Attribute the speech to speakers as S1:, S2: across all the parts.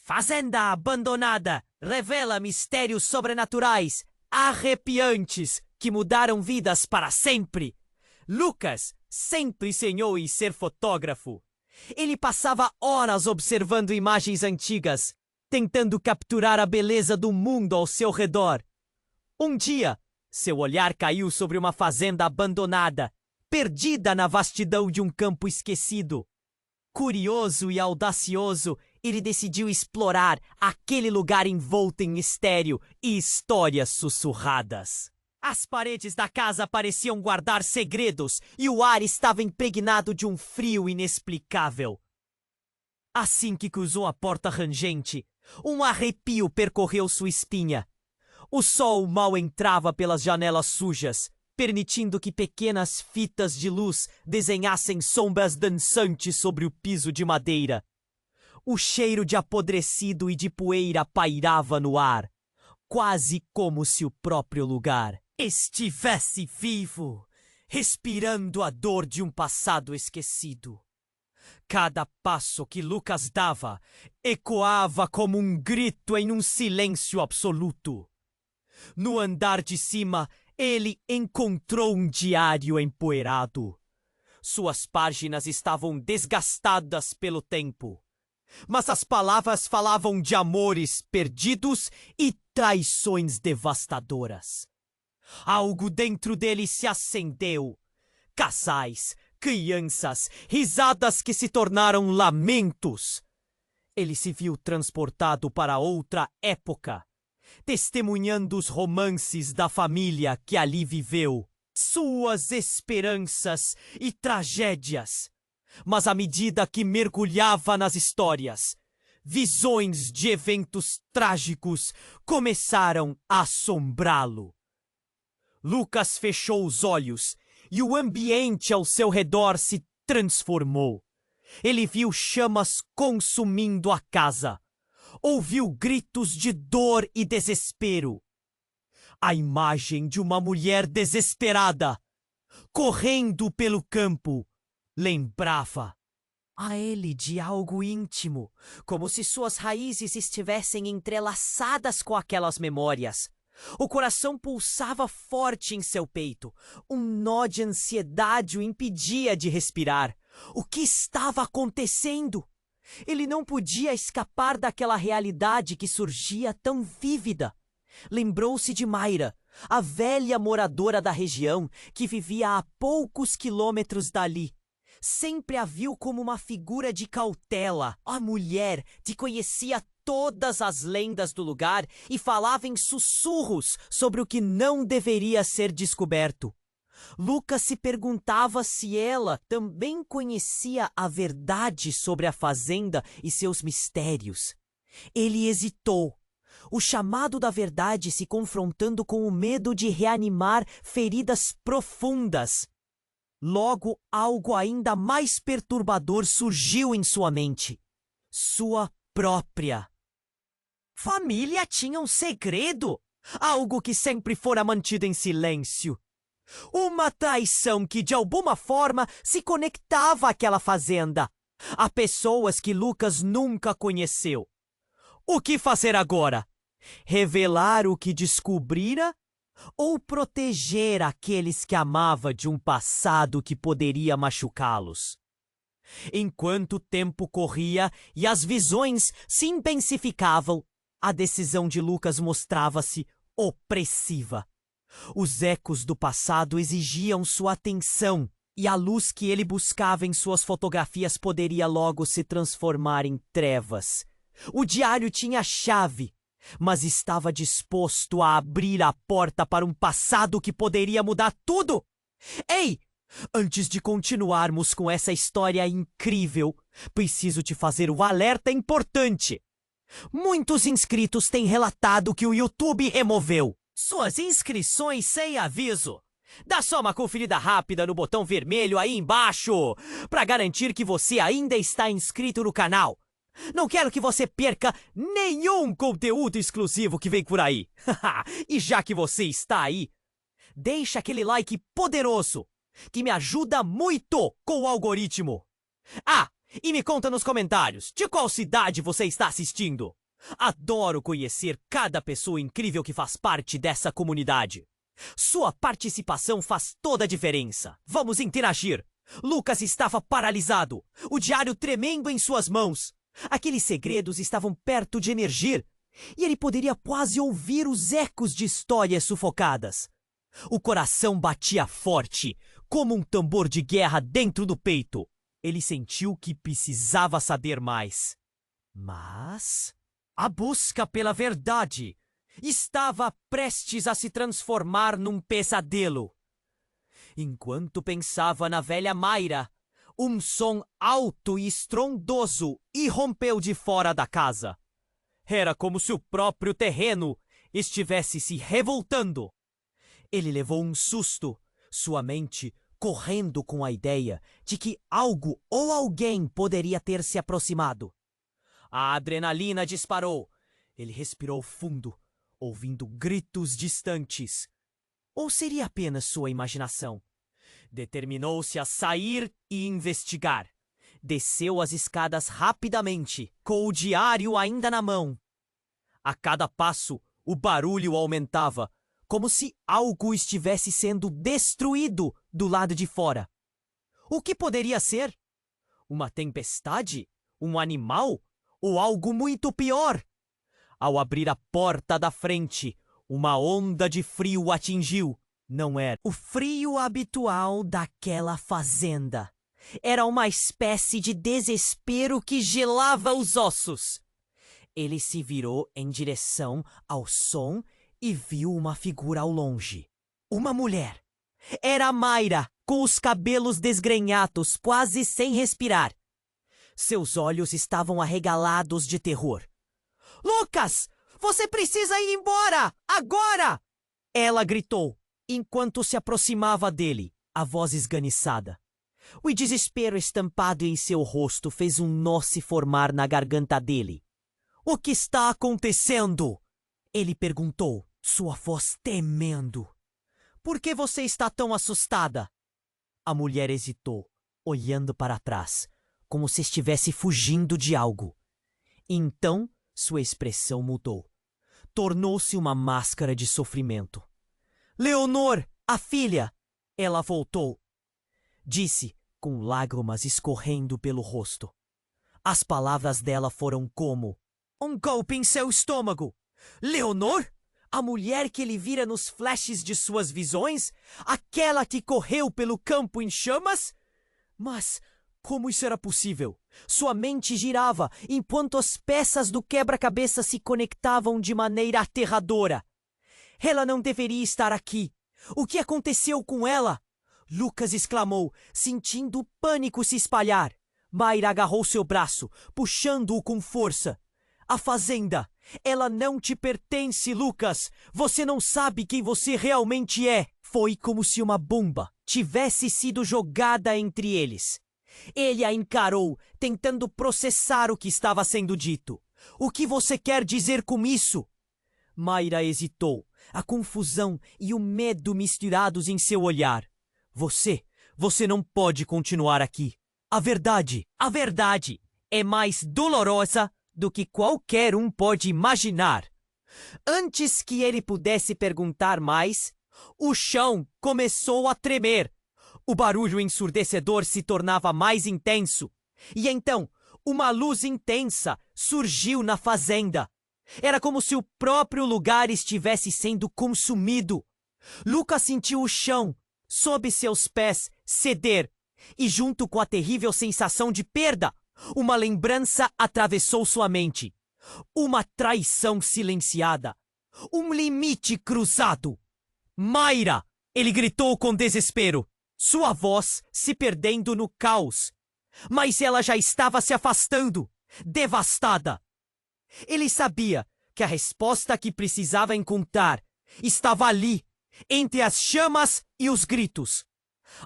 S1: Fazenda abandonada revela mistérios sobrenaturais arrepiantes que mudaram vidas para sempre. Lucas sempre sonhou em ser fotógrafo. Ele passava horas observando imagens antigas, tentando capturar a beleza do mundo ao seu redor. Um dia, seu olhar caiu sobre uma fazenda abandonada, perdida na vastidão de um campo esquecido. Curioso e audacioso, ele decidiu explorar aquele lugar envolto em mistério e histórias sussurradas. As paredes da casa pareciam guardar segredos e o ar estava impregnado de um frio inexplicável. Assim que cruzou a porta rangente, um arrepio percorreu sua espinha. O sol mal entrava pelas janelas sujas, permitindo que pequenas fitas de luz desenhassem sombras dançantes sobre o piso de madeira. O cheiro de apodrecido e de poeira pairava no ar, quase como se o próprio lugar estivesse vivo, respirando a dor de um passado esquecido. Cada passo que Lucas dava ecoava como um grito em um silêncio absoluto. No andar de cima, ele encontrou um diário empoeirado. Suas páginas estavam desgastadas pelo tempo, mas as palavras falavam de amores perdidos e traições devastadoras. Algo dentro dele se acendeu. Casais, crianças, risadas que se tornaram lamentos. Ele se viu transportado para outra época, testemunhando os romances da família que ali viveu, suas esperanças e tragédias. Mas à medida que mergulhava nas histórias, visões de eventos trágicos começaram a assombrá-lo. Lucas fechou os olhos e o ambiente ao seu redor se transformou. Ele viu chamas consumindo a casa. Ouviu gritos de dor e desespero. A imagem de uma mulher desesperada, correndo pelo campo, lembrava a ele de algo íntimo, como se suas raízes estivessem entrelaçadas com aquelas memórias. O coração pulsava forte em seu peito. Um nó de ansiedade o impedia de respirar. O que estava acontecendo? Ele não podia escapar daquela realidade que surgia tão vívida. Lembrou-se de Mayra, a velha moradora da região que vivia a poucos quilômetros dali. Sempre a viu como uma figura de cautela. A mulher que conhecia todas as lendas do lugar e falava em sussurros sobre o que não deveria ser descoberto. Lucas se perguntava se ela também conhecia a verdade sobre a fazenda e seus mistérios. Ele hesitou. O chamado da verdade se confrontando com o medo de reanimar feridas profundas. Logo, algo ainda mais perturbador surgiu em sua mente. Sua própria família tinha um segredo, algo que sempre fora mantido em silêncio. Uma traição que de alguma forma se conectava àquela fazenda, a pessoas que Lucas nunca conheceu. O que fazer agora? Revelar o que descobrira ou proteger aqueles que amava de um passado que poderia machucá-los? Enquanto o tempo corria e as visões se intensificavam, a decisão de Lucas mostrava-se opressiva. Os ecos do passado exigiam sua atenção, e a luz que ele buscava em suas fotografias poderia logo se transformar em trevas. O diário tinha a chave, mas estava disposto a abrir a porta para um passado que poderia mudar tudo. Ei! Antes de continuarmos com essa história incrível, preciso te fazer um alerta importante. Muitos inscritos têm relatado que o YouTube removeu suas inscrições sem aviso. Dá só uma conferida rápida no botão vermelho aí embaixo, para garantir que você ainda está inscrito no canal. Não quero que você perca nenhum conteúdo exclusivo que vem por aí. E já que você está aí, deixa aquele like poderoso, que me ajuda muito com o algoritmo. Ah, E me conta nos comentários de qual cidade você está assistindo. Adoro conhecer cada pessoa incrível que faz parte dessa comunidade. Sua participação faz toda a diferença. Vamos interagir. Lucas estava paralisado, o diário tremendo em suas mãos. Aqueles segredos estavam perto de emergir, e ele poderia quase ouvir os ecos de histórias sufocadas. O coração batia forte, como um tambor de guerra dentro do peito. Ele sentiu que precisava saber mais. Mas a busca pela verdade estava prestes a se transformar num pesadelo. Enquanto pensava na velha Mayra, um som alto e estrondoso irrompeu de fora da casa. Era como se o próprio terreno estivesse se revoltando. Ele levou um susto, sua mente correndo com a ideia de que algo ou alguém poderia ter se aproximado. A adrenalina disparou. Ele respirou fundo, ouvindo gritos distantes. Ou seria apenas sua imaginação? Determinou-se a sair e investigar. Desceu as escadas rapidamente, com o diário ainda na mão. A cada passo, o barulho aumentava, como se algo estivesse sendo destruído do lado de fora. O que poderia ser? Uma tempestade? Um animal? Ou algo muito pior? Ao abrir a porta da frente, uma onda de frio o atingiu. Não era o frio habitual daquela fazenda. Era uma espécie de desespero que gelava os ossos. Ele se virou em direção ao som e viu uma figura ao longe. Uma mulher. Era a Mayra, com os cabelos desgrenhados, quase sem respirar. Seus olhos estavam arregalados de terror. "Lucas, você precisa ir embora! Agora!" Ela gritou, enquanto se aproximava dele, a voz esganiçada. O desespero estampado em seu rosto fez um nó se formar na garganta dele. "O que está acontecendo?" Ele perguntou, sua voz tremendo. "Por que você está tão assustada?" A mulher hesitou, olhando para trás, como se estivesse fugindo de algo. Então, sua expressão mudou. Tornou-se uma máscara de sofrimento. "Leonor, a filha!" Ela voltou. Disse, com lágrimas escorrendo pelo rosto. As palavras dela foram como um golpe em seu estômago. "Leonor? A mulher que ele vira nos flashes de suas visões? Aquela que correu pelo campo em chamas? Mas como isso era possível? Sua mente girava enquanto as peças do quebra-cabeça se conectavam de maneira aterradora. Ela não deveria estar aqui. O que aconteceu com ela? Lucas exclamou, sentindo o pânico se espalhar. Mayra agarrou seu braço, puxando-o com força. "A fazenda! Ela não te pertence, Lucas! Você não sabe quem você realmente é!" Foi como se uma bomba tivesse sido jogada entre eles. Ele a encarou, tentando processar o que estava sendo dito. "O que você quer dizer com isso?" Mayra hesitou, a confusão e o medo misturados em seu olhar. Você não pode continuar aqui. A verdade é mais dolorosa do que qualquer um pode imaginar." Antes que ele pudesse perguntar mais, o chão começou a tremer. O barulho ensurdecedor se tornava mais intenso. E então, uma luz intensa surgiu na fazenda. Era como se o próprio lugar estivesse sendo consumido. Lucas sentiu o chão, sob seus pés, ceder. E junto com a terrível sensação de perda, uma lembrança atravessou sua mente. Uma traição silenciada. Um limite cruzado. "Mayra!" Ele gritou com desespero, sua voz se perdendo no caos. Mas ela já estava se afastando, devastada. Ele sabia que a resposta que precisava encontrar estava ali, entre as chamas e os gritos.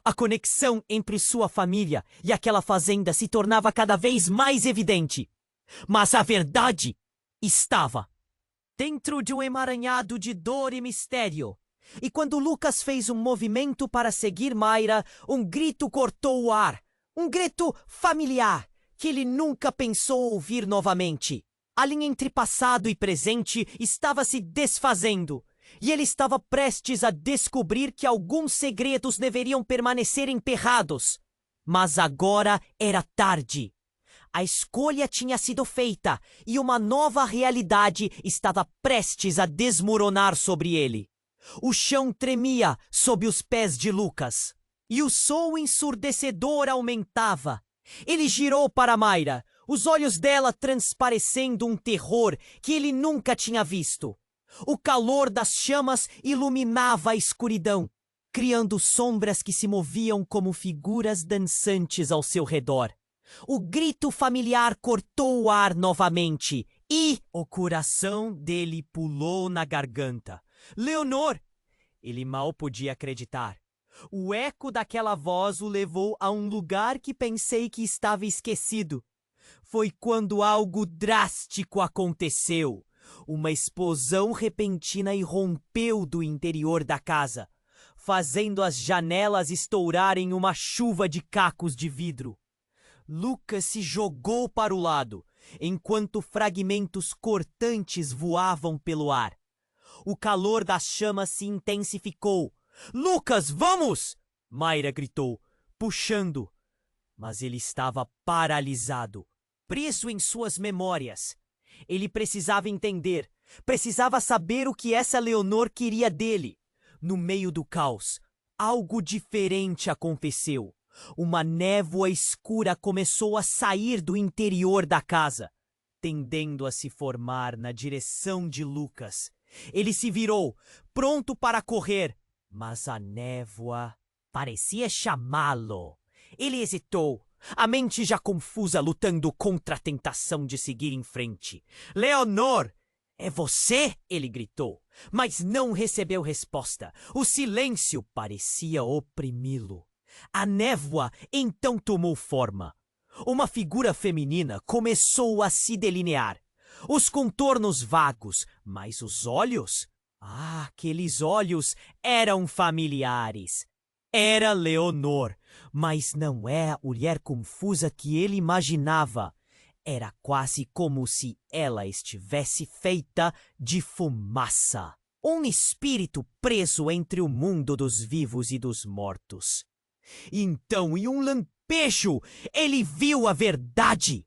S1: A conexão entre sua família e aquela fazenda se tornava cada vez mais evidente. Mas a verdade estava dentro de um emaranhado de dor e mistério. E quando Lucas fez um movimento para seguir Mayra, um grito cortou o ar. Um grito familiar, que ele nunca pensou ouvir novamente. A linha entre passado e presente estava se desfazendo, e ele estava prestes a descobrir que alguns segredos deveriam permanecer emperrados. Mas agora era tarde. A escolha tinha sido feita e uma nova realidade estava prestes a desmoronar sobre ele. O chão tremia sob os pés de Lucas e o som ensurdecedor aumentava. Ele girou para Mayra, os olhos dela transparecendo um terror que ele nunca tinha visto. O calor das chamas iluminava a escuridão, criando sombras que se moviam como figuras dançantes ao seu redor. O grito familiar cortou o ar novamente e o coração dele pulou na garganta. Leonor! Ele mal podia acreditar. O eco daquela voz o levou a um lugar que pensei que estava esquecido. Foi quando algo drástico aconteceu. Uma explosão repentina irrompeu do interior da casa, fazendo as janelas estourarem uma chuva de cacos de vidro. Lucas se jogou para o lado, enquanto fragmentos cortantes voavam pelo ar. O calor das chamas se intensificou. Lucas, vamos! Mayra gritou, puxando. Mas ele estava paralisado, preso em suas memórias. Ele precisava entender, precisava saber o que essa Leonor queria dele. No meio do caos, algo diferente aconteceu. Uma névoa escura começou a sair do interior da casa, tendendo a se formar na direção de Lucas. Ele se virou, pronto para correr, mas a névoa parecia chamá-lo. Ele hesitou, a mente já confusa, lutando contra a tentação de seguir em frente. Leonor! É você? Ele gritou, mas não recebeu resposta. O silêncio parecia oprimi-lo. A névoa então tomou forma. Uma figura feminina começou a se delinear. Os contornos vagos, mas os olhos? Ah, aqueles olhos eram familiares. Era Leonor, mas não é a mulher confusa que ele imaginava. Era quase como se ela estivesse feita de fumaça. Um espírito preso entre o mundo dos vivos e dos mortos. Então, em um lampejo, ele viu a verdade.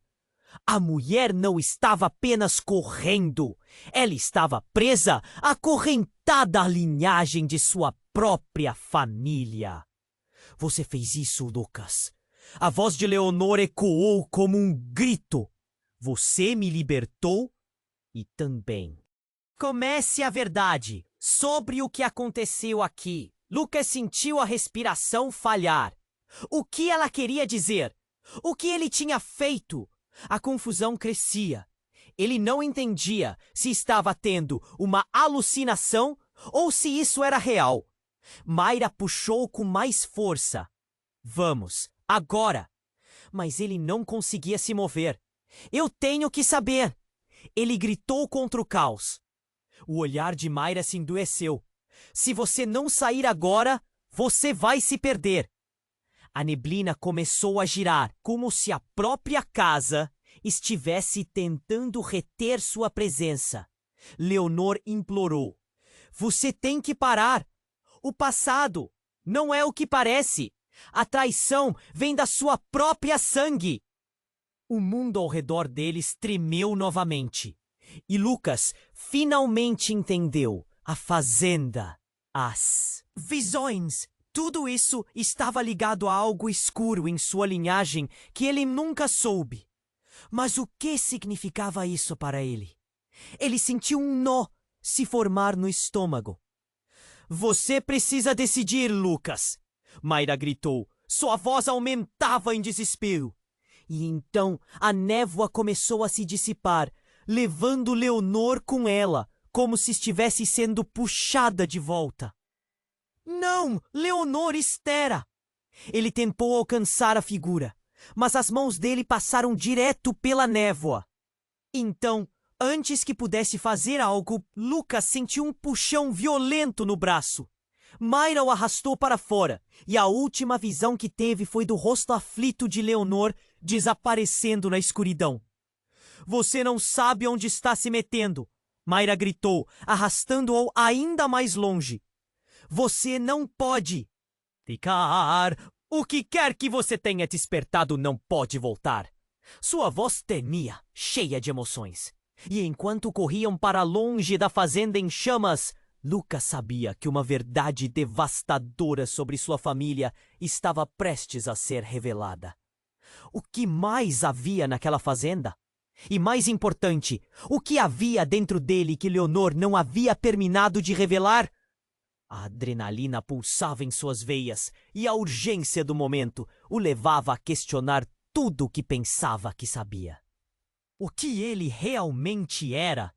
S1: A mulher não estava apenas correndo. Ela estava presa, acorrentada à linhagem de sua própria família. Você fez isso, Lucas. A voz de Leonor ecoou como um grito. Você me libertou e também. Comece a verdade sobre o que aconteceu aqui. Lucas sentiu a respiração falhar. O que ela queria dizer? O que ele tinha feito? A confusão crescia. Ele não entendia se estava tendo uma alucinação ou se isso era real. Mayra puxou com mais força. Vamos, agora! Mas ele não conseguia se mover. Eu tenho que saber! Ele gritou contra o caos. O olhar de Mayra se endureceu. Se você não sair agora, você vai se perder. A neblina começou a girar, como se a própria casa estivesse tentando reter sua presença. Leonor implorou. Você tem que parar. O passado não é o que parece. A traição vem da sua própria sangue. O mundo ao redor deles tremeu novamente. E Lucas finalmente entendeu. A fazenda, as visões, tudo isso estava ligado a algo escuro em sua linhagem que ele nunca soube. Mas o que significava isso para ele? Ele sentiu um nó se formar no estômago. Você precisa decidir, Lucas! Mayra gritou. Sua voz aumentava em desespero. E então a névoa começou a se dissipar, levando Leonor com ela, como se estivesse sendo puxada de volta. Não! Leonor, espera! Ele tentou alcançar a figura, mas as mãos dele passaram direto pela névoa. Então, antes que pudesse fazer algo, Lucas sentiu um puxão violento no braço. Mayra o arrastou para fora, e a última visão que teve foi do rosto aflito de Leonor desaparecendo na escuridão. Você não sabe onde está se metendo, Mayra gritou, arrastando-o ainda mais longe. Você não pode ficar. O que quer que você tenha despertado não pode voltar. Sua voz tremia, cheia de emoções. E enquanto corriam para longe da fazenda em chamas, Lucas sabia que uma verdade devastadora sobre sua família estava prestes a ser revelada. O que mais havia naquela fazenda? E mais importante, o que havia dentro dele que Leonor não havia terminado de revelar? A adrenalina pulsava em suas veias e a urgência do momento o levava a questionar tudo o que pensava que sabia. O que ele realmente era?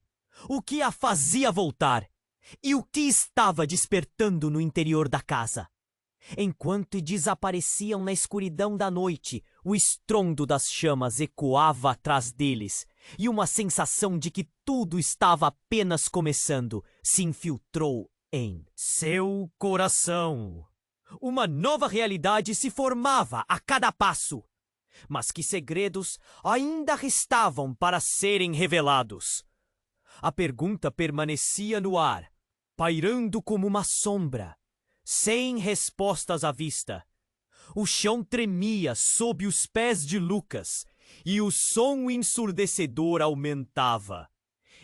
S1: O que a fazia voltar? E o que estava despertando no interior da casa? Enquanto desapareciam na escuridão da noite, o estrondo das chamas ecoava atrás deles, e uma sensação de que tudo estava apenas começando se infiltrou em seu coração. Uma nova realidade se formava a cada passo, mas que segredos ainda restavam para serem revelados? A pergunta permanecia no ar, pairando como uma sombra, sem respostas à vista. O chão tremia sob os pés de Lucas e o som ensurdecedor aumentava.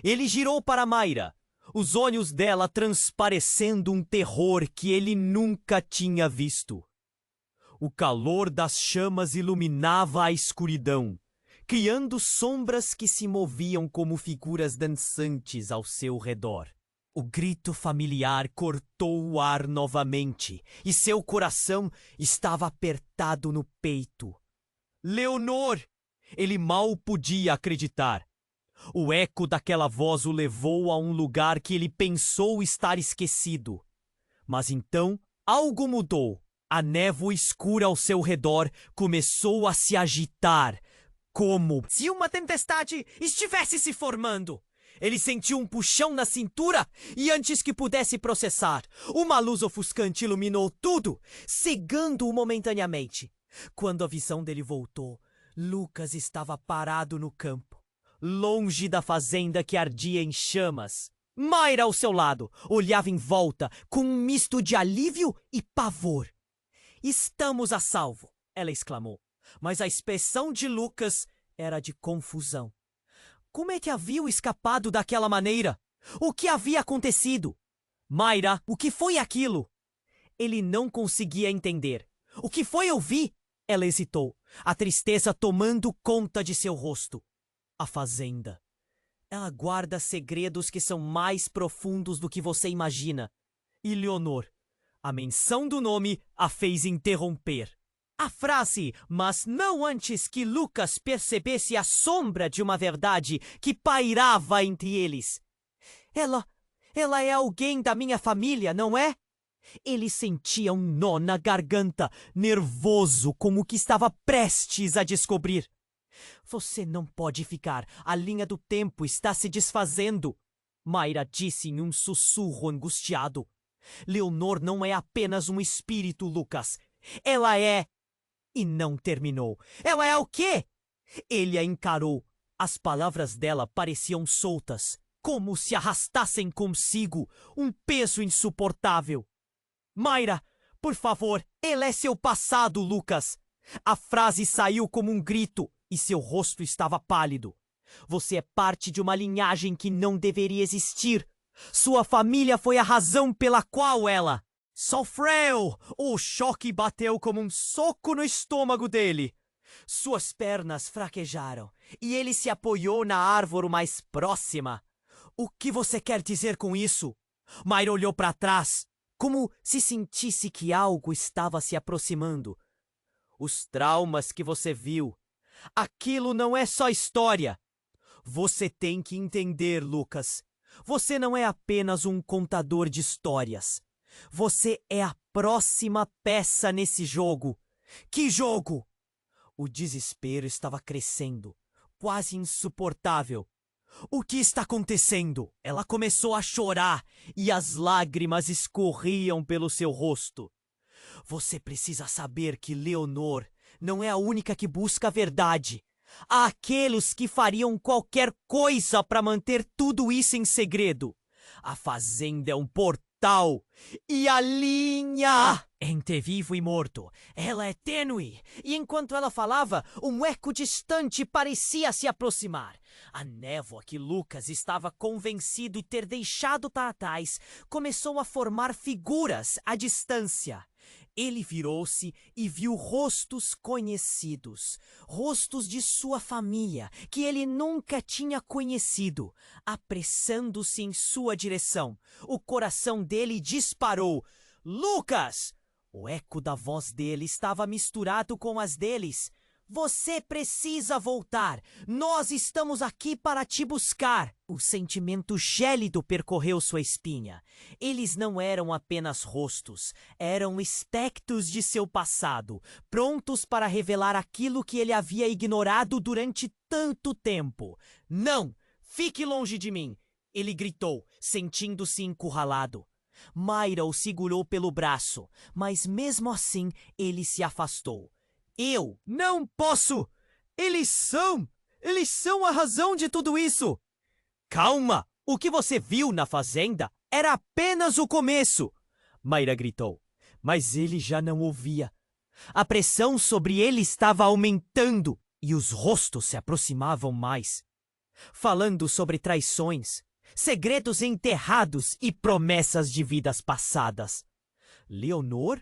S1: Ele girou para Mayra, os olhos dela transparecendo um terror que ele nunca tinha visto. O calor das chamas iluminava a escuridão, criando sombras que se moviam como figuras dançantes ao seu redor. O grito familiar cortou o ar novamente e seu coração estava apertado no peito. Leonor! Ele mal podia acreditar. O eco daquela voz o levou a um lugar que ele pensou estar esquecido. Mas então algo mudou. A névoa escura ao seu redor começou a se agitar, como se uma tempestade estivesse se formando. Ele sentiu um puxão na cintura e, antes que pudesse processar, uma luz ofuscante iluminou tudo, cegando-o momentaneamente. Quando a visão dele voltou, Lucas estava parado no campo, longe da fazenda que ardia em chamas. Mayra ao seu lado olhava em volta com um misto de alívio e pavor. "Estamos a salvo", ela exclamou, mas a expressão de Lucas era de confusão. Como é que haviam escapado daquela maneira? O que havia acontecido? Mayra, o que foi aquilo? Ele não conseguia entender. O que foi ouvir? Ela hesitou, a tristeza tomando conta de seu rosto. A fazenda. Ela guarda segredos que são mais profundos do que você imagina. E Leonor, a menção do nome a fez interromper a frase, mas não antes que Lucas percebesse a sombra de uma verdade que pairava entre eles. Ela é alguém da minha família, não é? Ele sentia um nó na garganta, nervoso como o que estava prestes a descobrir. Você não pode ficar, a linha do tempo está se desfazendo, Mayra disse em um sussurro angustiado. Leonor não é apenas um espírito, Lucas. Ela é... E não terminou. Ela é o quê? Ele a encarou. As palavras dela pareciam soltas, como se arrastassem consigo um peso insuportável. Mayra, por favor, ele é seu passado, Lucas. A frase saiu como um grito e seu rosto estava pálido. Você é parte de uma linhagem que não deveria existir. Sua família foi a razão pela qual ela sofreu. O choque bateu como um soco no estômago dele. Suas pernas fraquejaram e ele se apoiou na árvore mais próxima. O que você quer dizer com isso? Mayra olhou para trás, como se sentisse que algo estava se aproximando. Os traumas que você viu. Aquilo não é só história. Você tem que entender, Lucas. Você não é apenas um contador de histórias. Você é a próxima peça nesse jogo. Que jogo? O desespero estava crescendo, quase insuportável. O que está acontecendo? Ela começou a chorar e as lágrimas escorriam pelo seu rosto. Você precisa saber que Leonor não é a única que busca a verdade. Há aqueles que fariam qualquer coisa para manter tudo isso em segredo. A fazenda é um portal e a linha entre vivo e morto. Ela é tênue e enquanto ela falava, um eco distante parecia se aproximar. A névoa que Lucas estava convencido de ter deixado para trás começou a formar figuras à distância. Ele virou-se e viu rostos conhecidos, rostos de sua família, que ele nunca tinha conhecido, apressando-se em sua direção. O coração dele disparou. Lucas! O eco da voz dele estava misturado com as deles. Você precisa voltar. Nós estamos aqui para te buscar. O sentimento gélido percorreu sua espinha. Eles não eram apenas rostos, eram espectros de seu passado, prontos para revelar aquilo que ele havia ignorado durante tanto tempo. Não! Fique longe de mim! Ele gritou, sentindo-se encurralado. Mayra o segurou pelo braço, mas mesmo assim ele se afastou. Eu não posso! Eles são a razão de tudo isso! Calma! O que você viu na fazenda era apenas o começo! Mayra gritou, mas ele já não ouvia. A pressão sobre ele estava aumentando e os rostos se aproximavam mais, falando sobre traições, segredos enterrados e promessas de vidas passadas. Leonor?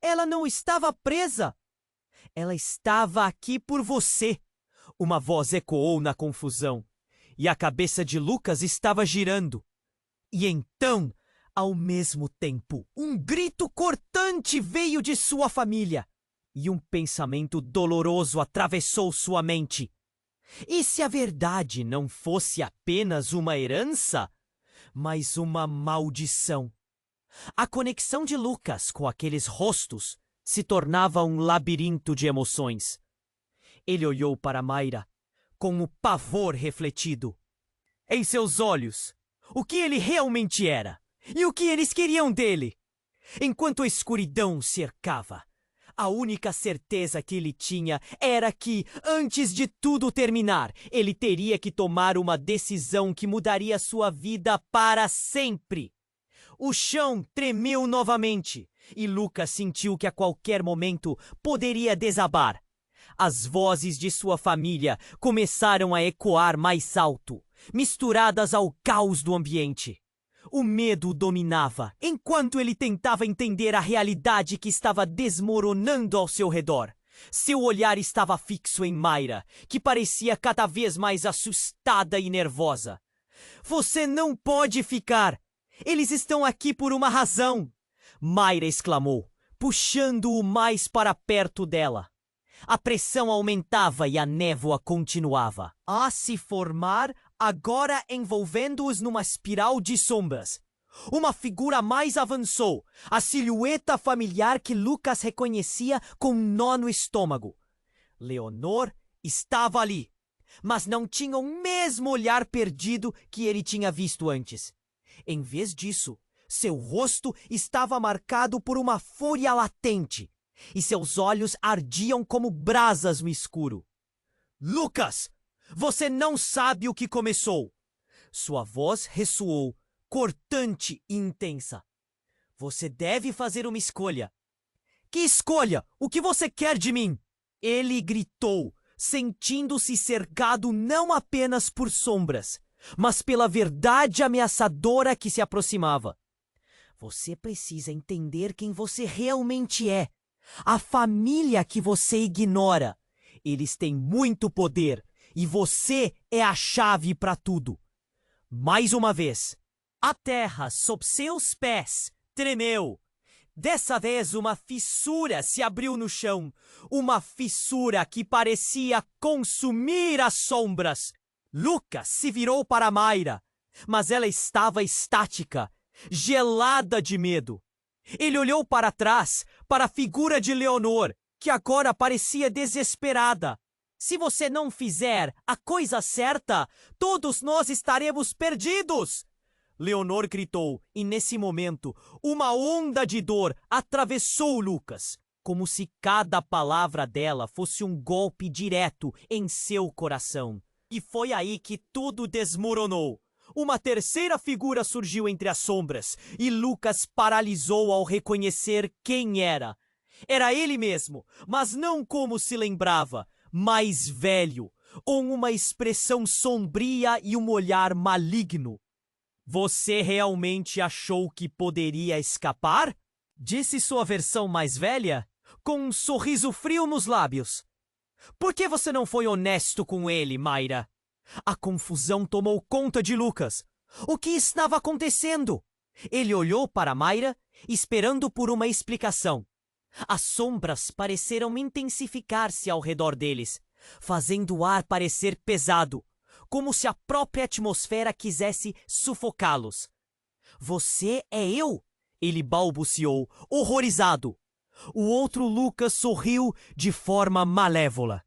S1: Ela não estava presa! Ela estava aqui por você! Uma voz ecoou na confusão, e a cabeça de Lucas estava girando. E então, ao mesmo tempo, um grito cortante veio de sua família, e um pensamento doloroso atravessou sua mente. E se a verdade não fosse apenas uma herança, mas uma maldição? A conexão de Lucas com aqueles rostos se tornava um labirinto de emoções. Ele olhou para Mayra, com o pavor refletido. Em seus olhos, o que ele realmente era e o que eles queriam dele. Enquanto a escuridão o cercava, a única certeza que ele tinha era que, antes de tudo terminar, ele teria que tomar uma decisão que mudaria sua vida para sempre. O chão tremeu novamente e Lucas sentiu que a qualquer momento poderia desabar. As vozes de sua família começaram a ecoar mais alto, misturadas ao caos do ambiente. O medo o dominava, enquanto ele tentava entender a realidade que estava desmoronando ao seu redor. Seu olhar estava fixo em Mayra, que parecia cada vez mais assustada e nervosa. Você não pode ficar! Eles estão aqui por uma razão! Mayra exclamou, puxando-o mais para perto dela. A pressão aumentava e a névoa continuava a se formar, agora envolvendo-os numa espiral de sombras. Uma figura mais avançou, a silhueta familiar que Lucas reconhecia com um nó no estômago. Leonor estava ali, mas não tinha o mesmo olhar perdido que ele tinha visto antes. Em vez disso, seu rosto estava marcado por uma fúria latente, e seus olhos ardiam como brasas no escuro. Lucas! Você não sabe o que começou! Sua voz ressoou, cortante e intensa. Você deve fazer uma escolha. Que escolha? O que você quer de mim? Ele gritou, sentindo-se cercado não apenas por sombras, mas pela verdade ameaçadora que se aproximava. Você precisa entender quem você realmente é. A família que você ignora. Eles têm muito poder e você é a chave para tudo. Mais uma vez, a terra sob seus pés tremeu. Dessa vez uma fissura se abriu no chão. Uma fissura que parecia consumir as sombras. Lucas se virou para Mayra, mas ela estava estática, gelada de medo. Ele olhou para trás, para a figura de Leonor, que agora parecia desesperada. Se você não fizer a coisa certa, todos nós estaremos perdidos! Leonor gritou, e nesse momento, uma onda de dor atravessou Lucas, como se cada palavra dela fosse um golpe direto em seu coração. E foi aí que tudo desmoronou. Uma terceira figura surgiu entre as sombras, e Lucas paralisou ao reconhecer quem era. Era ele mesmo, mas não como se lembrava, mais velho, com uma expressão sombria e um olhar maligno. Você realmente achou que poderia escapar? Disse sua versão mais velha, com um sorriso frio nos lábios. Por que você não foi honesto com ele, Mayra? A confusão tomou conta de Lucas. O que estava acontecendo? Ele olhou para Mayra, esperando por uma explicação. As sombras pareceram intensificar-se ao redor deles, fazendo o ar parecer pesado, como se a própria atmosfera quisesse sufocá-los. Você é eu? Ele balbuciou, horrorizado. O outro Lucas sorriu de forma malévola.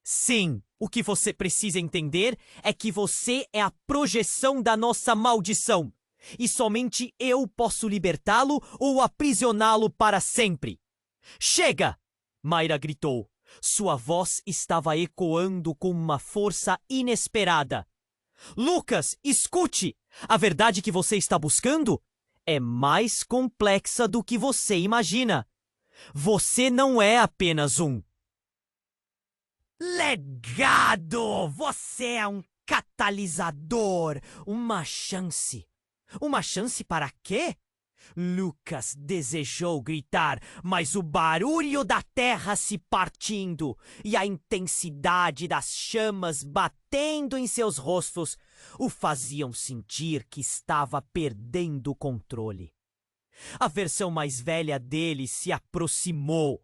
S1: Sim, o que você precisa entender é que você é a projeção da nossa maldição, e somente eu posso libertá-lo ou aprisioná-lo para sempre. Chega! Mayra gritou. Sua voz estava ecoando com uma força inesperada. Lucas, escute! A verdade que você está buscando é mais complexa do que você imagina. Você não é apenas um legado! Você é um catalisador, uma chance. Uma chance para quê? Lucas desejou gritar, mas o barulho da terra se partindo e a intensidade das chamas batendo em seus rostos o faziam sentir que estava perdendo o controle. A versão mais velha dele se aproximou,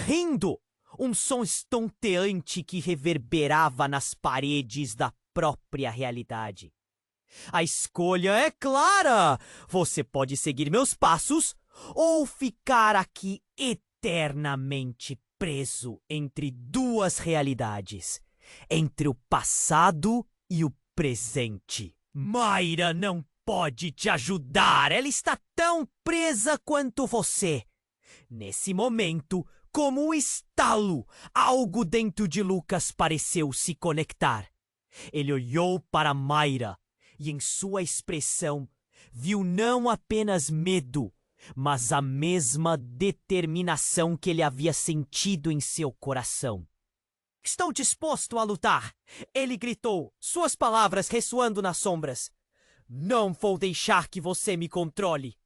S1: rindo, um som estonteante que reverberava nas paredes da própria realidade. A escolha é clara! Você pode seguir meus passos ou ficar aqui eternamente preso entre duas realidades, entre o passado e o presente. Mayra não pode te ajudar, ela está tão presa quanto você. Nesse momento, como um estalo, algo dentro de Lucas pareceu se conectar. Ele olhou para Mayra e em sua expressão viu não apenas medo, mas a mesma determinação que ele havia sentido em seu coração. Estou disposto a lutar, ele gritou, suas palavras ressoando nas sombras. Não vou deixar que você me controle.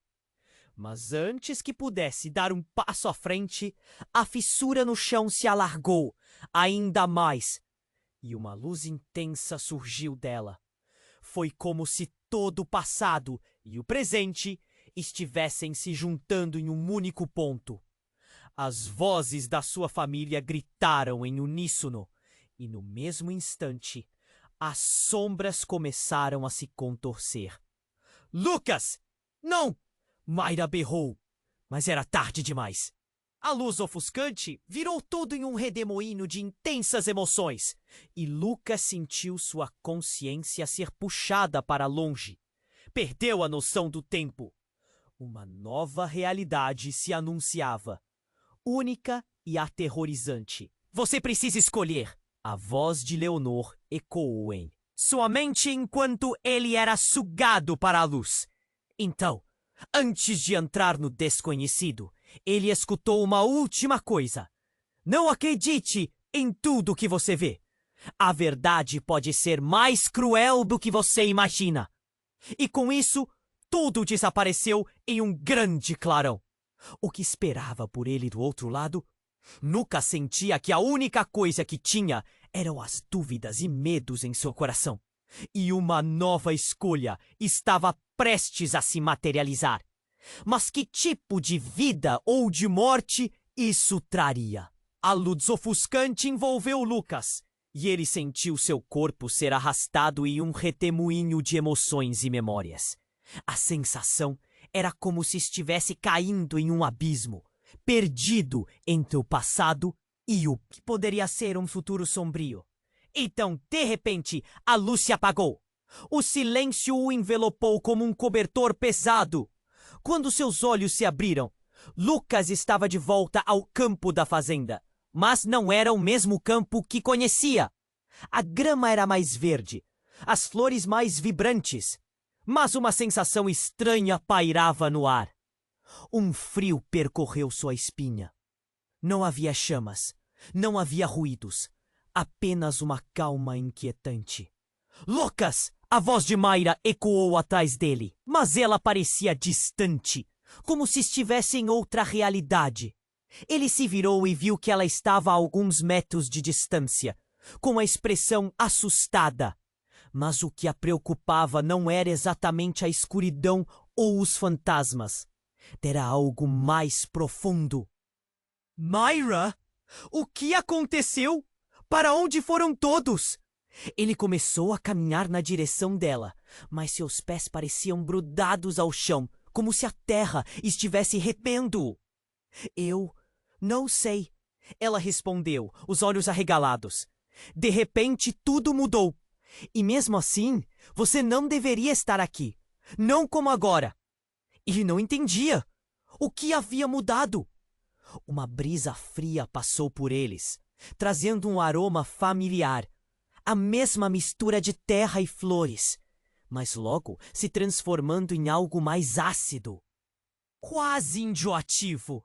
S1: Mas antes que pudesse dar um passo à frente, a fissura no chão se alargou ainda mais e uma luz intensa surgiu dela. Foi como se todo o passado e o presente estivessem se juntando em um único ponto. As vozes da sua família gritaram em uníssono, e no mesmo instante, as sombras começaram a se contorcer. Lucas! Não! Mayra berrou, mas era tarde demais. A luz ofuscante virou tudo em um redemoinho de intensas emoções, e Lucas sentiu sua consciência ser puxada para longe. Perdeu a noção do tempo. Uma nova realidade se anunciava, única e aterrorizante. Você precisa escolher. A voz de Leonor ecoou em sua mente enquanto ele era sugado para a luz. Então, antes de entrar no desconhecido, ele escutou uma última coisa. Não acredite em tudo que você vê. A verdade pode ser mais cruel do que você imagina. E com isso, tudo desapareceu em um grande clarão. O que esperava por ele do outro lado? Lucas sentia que a única coisa que tinha eram as dúvidas e medos em seu coração. E uma nova escolha estava prestes a se materializar. Mas que tipo de vida ou de morte isso traria? A luz ofuscante envolveu Lucas, e ele sentiu seu corpo ser arrastado em um redemoinho de emoções e memórias. A sensação era como se estivesse caindo em um abismo, perdido entre o passado E o que poderia ser um futuro sombrio? Então, de repente, a luz se apagou. O silêncio o envelopou como um cobertor pesado. Quando seus olhos se abriram, Lucas estava de volta ao campo da fazenda. Mas não era o mesmo campo que conhecia. A grama era mais verde, as flores mais vibrantes. Mas uma sensação estranha pairava no ar. Um frio percorreu sua espinha. Não havia chamas, não havia ruídos, apenas uma calma inquietante. Lucas! A voz de Mayra ecoou atrás dele, mas ela parecia distante, como se estivesse em outra realidade. Ele se virou e viu que ela estava a alguns metros de distância, com a expressão assustada. Mas o que a preocupava não era exatamente a escuridão ou os fantasmas. Era algo mais profundo. Mayra? O que aconteceu? Para onde foram todos? Ele começou a caminhar na direção dela, mas seus pés pareciam grudados ao chão, como se a terra estivesse retendo-o. Eu não sei, ela respondeu, os olhos arregalados. De repente tudo mudou. E mesmo assim, você não deveria estar aqui. Não como agora. E não entendia. O que havia mudado? Uma brisa fria passou por eles, trazendo um aroma familiar. A mesma mistura de terra e flores, mas logo se transformando em algo mais ácido. Quase enjoativo.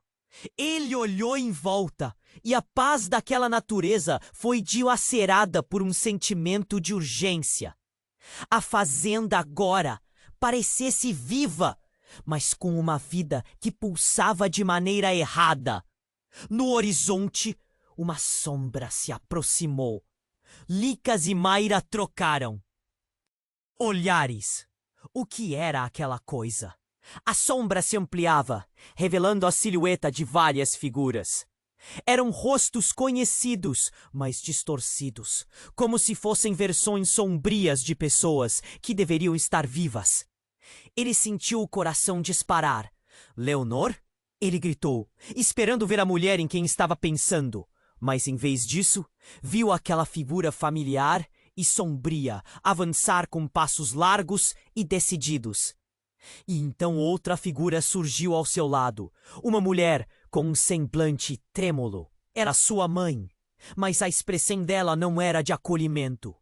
S1: Ele olhou em volta e a paz daquela natureza foi dilacerada por um sentimento de urgência. A fazenda agora parecesse viva, mas com uma vida que pulsava de maneira errada. No horizonte, uma sombra se aproximou. Lucas e Mayra trocaram olhares. O que era aquela coisa? A sombra se ampliava, revelando a silhueta de várias figuras. Eram rostos conhecidos, mas distorcidos, como se fossem versões sombrias de pessoas que deveriam estar vivas. Ele sentiu o coração disparar. Leonor? Ele gritou, esperando ver a mulher em quem estava pensando. Mas em vez disso, viu aquela figura familiar e sombria avançar com passos largos e decididos. E então outra figura surgiu ao seu lado, uma mulher com um semblante trêmulo. Era sua mãe, mas a expressão dela não era de acolhimento,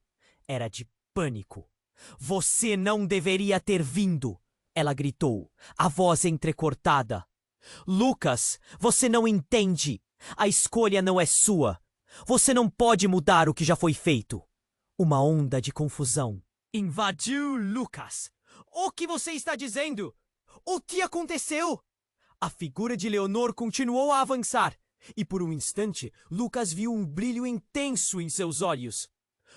S1: era de pânico. Você não deveria ter vindo, ela gritou, a voz entrecortada. Lucas, você não entende. A escolha não é sua. Você não pode mudar o que já foi feito. Uma onda de confusão invadiu Lucas. O que você está dizendo? O que aconteceu? A figura de Leonor continuou a avançar, e por um instante Lucas viu um brilho intenso em seus olhos.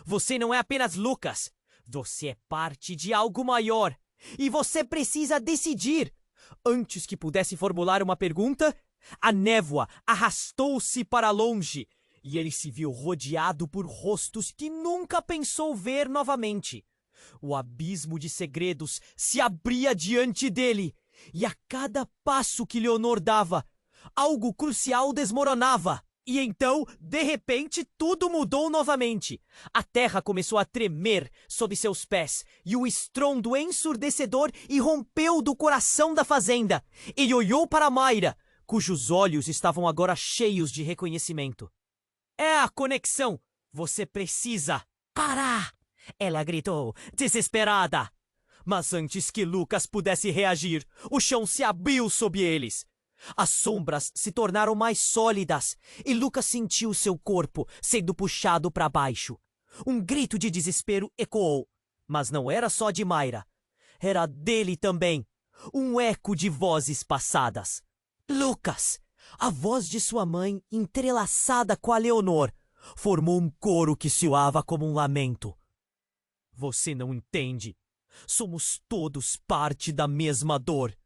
S1: Você não é apenas Lucas. Você é parte de algo maior. E você precisa decidir. Antes que pudesse formular uma pergunta, a névoa arrastou-se para longe e ele se viu rodeado por rostos que nunca pensou ver novamente. O abismo de segredos se abria diante dele e a cada passo que Leonor dava, algo crucial desmoronava. E então, de repente, tudo mudou novamente. A terra começou a tremer sob seus pés e o estrondo ensurdecedor irrompeu do coração da fazenda. Ele olhou para Mayra, cujos olhos estavam agora cheios de reconhecimento. É a conexão! Você precisa parar! Ela gritou, desesperada. Mas antes que Lucas pudesse reagir, o chão se abriu sob eles. As sombras se tornaram mais sólidas e Lucas sentiu seu corpo sendo puxado para baixo. Um grito de desespero ecoou, mas não era só de Mayra. Era dele também, um eco de vozes passadas. Lucas! A voz de sua mãe, entrelaçada com a Leonor, formou um coro que soava como um lamento. Você não entende. Somos todos parte da mesma dor.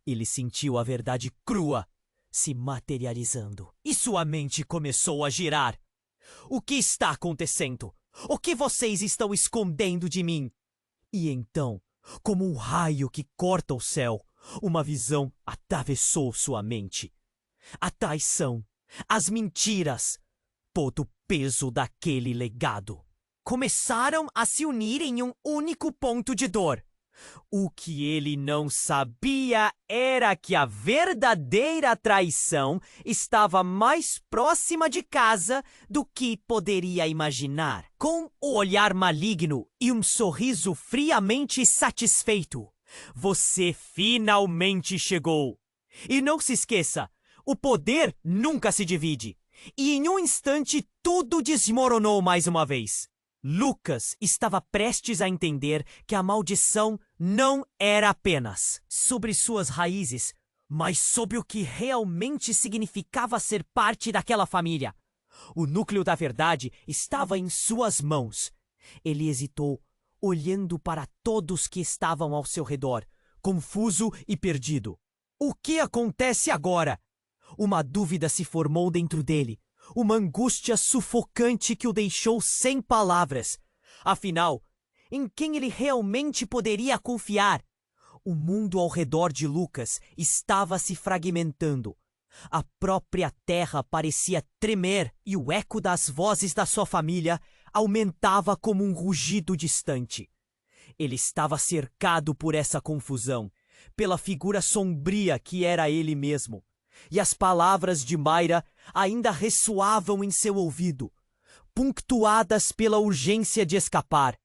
S1: Ele sentiu a verdade crua se materializando e sua mente começou a girar. O que está acontecendo? O que vocês estão escondendo de mim? E então, como um raio que corta o céu, uma visão atravessou sua mente. A traição, As mentiras, todo o peso daquele legado, começaram a se unir em um único ponto de dor. O que ele não sabia era que a verdadeira traição estava mais próxima de casa do que poderia imaginar. Com o olhar maligno e um sorriso friamente satisfeito, você finalmente chegou. E não se esqueça, o poder nunca se divide. E em um instante tudo desmoronou mais uma vez. Lucas estava prestes a entender que a maldição não era apenas sobre suas raízes, mas sobre o que realmente significava ser parte daquela família. O núcleo da verdade estava em suas mãos. Ele hesitou, olhando para todos que estavam ao seu redor, confuso e perdido. O que acontece agora? Uma dúvida se formou dentro dele. Uma angústia sufocante que o deixou sem palavras. Afinal, em quem ele realmente poderia confiar? O mundo ao redor de Lucas estava se fragmentando. A própria terra parecia tremer e o eco das vozes da sua família aumentava como um rugido distante. Ele estava cercado por essa confusão, pela figura sombria que era ele mesmo. E as palavras de Mayra ainda ressoavam em seu ouvido, punctuadas pela urgência de escapar.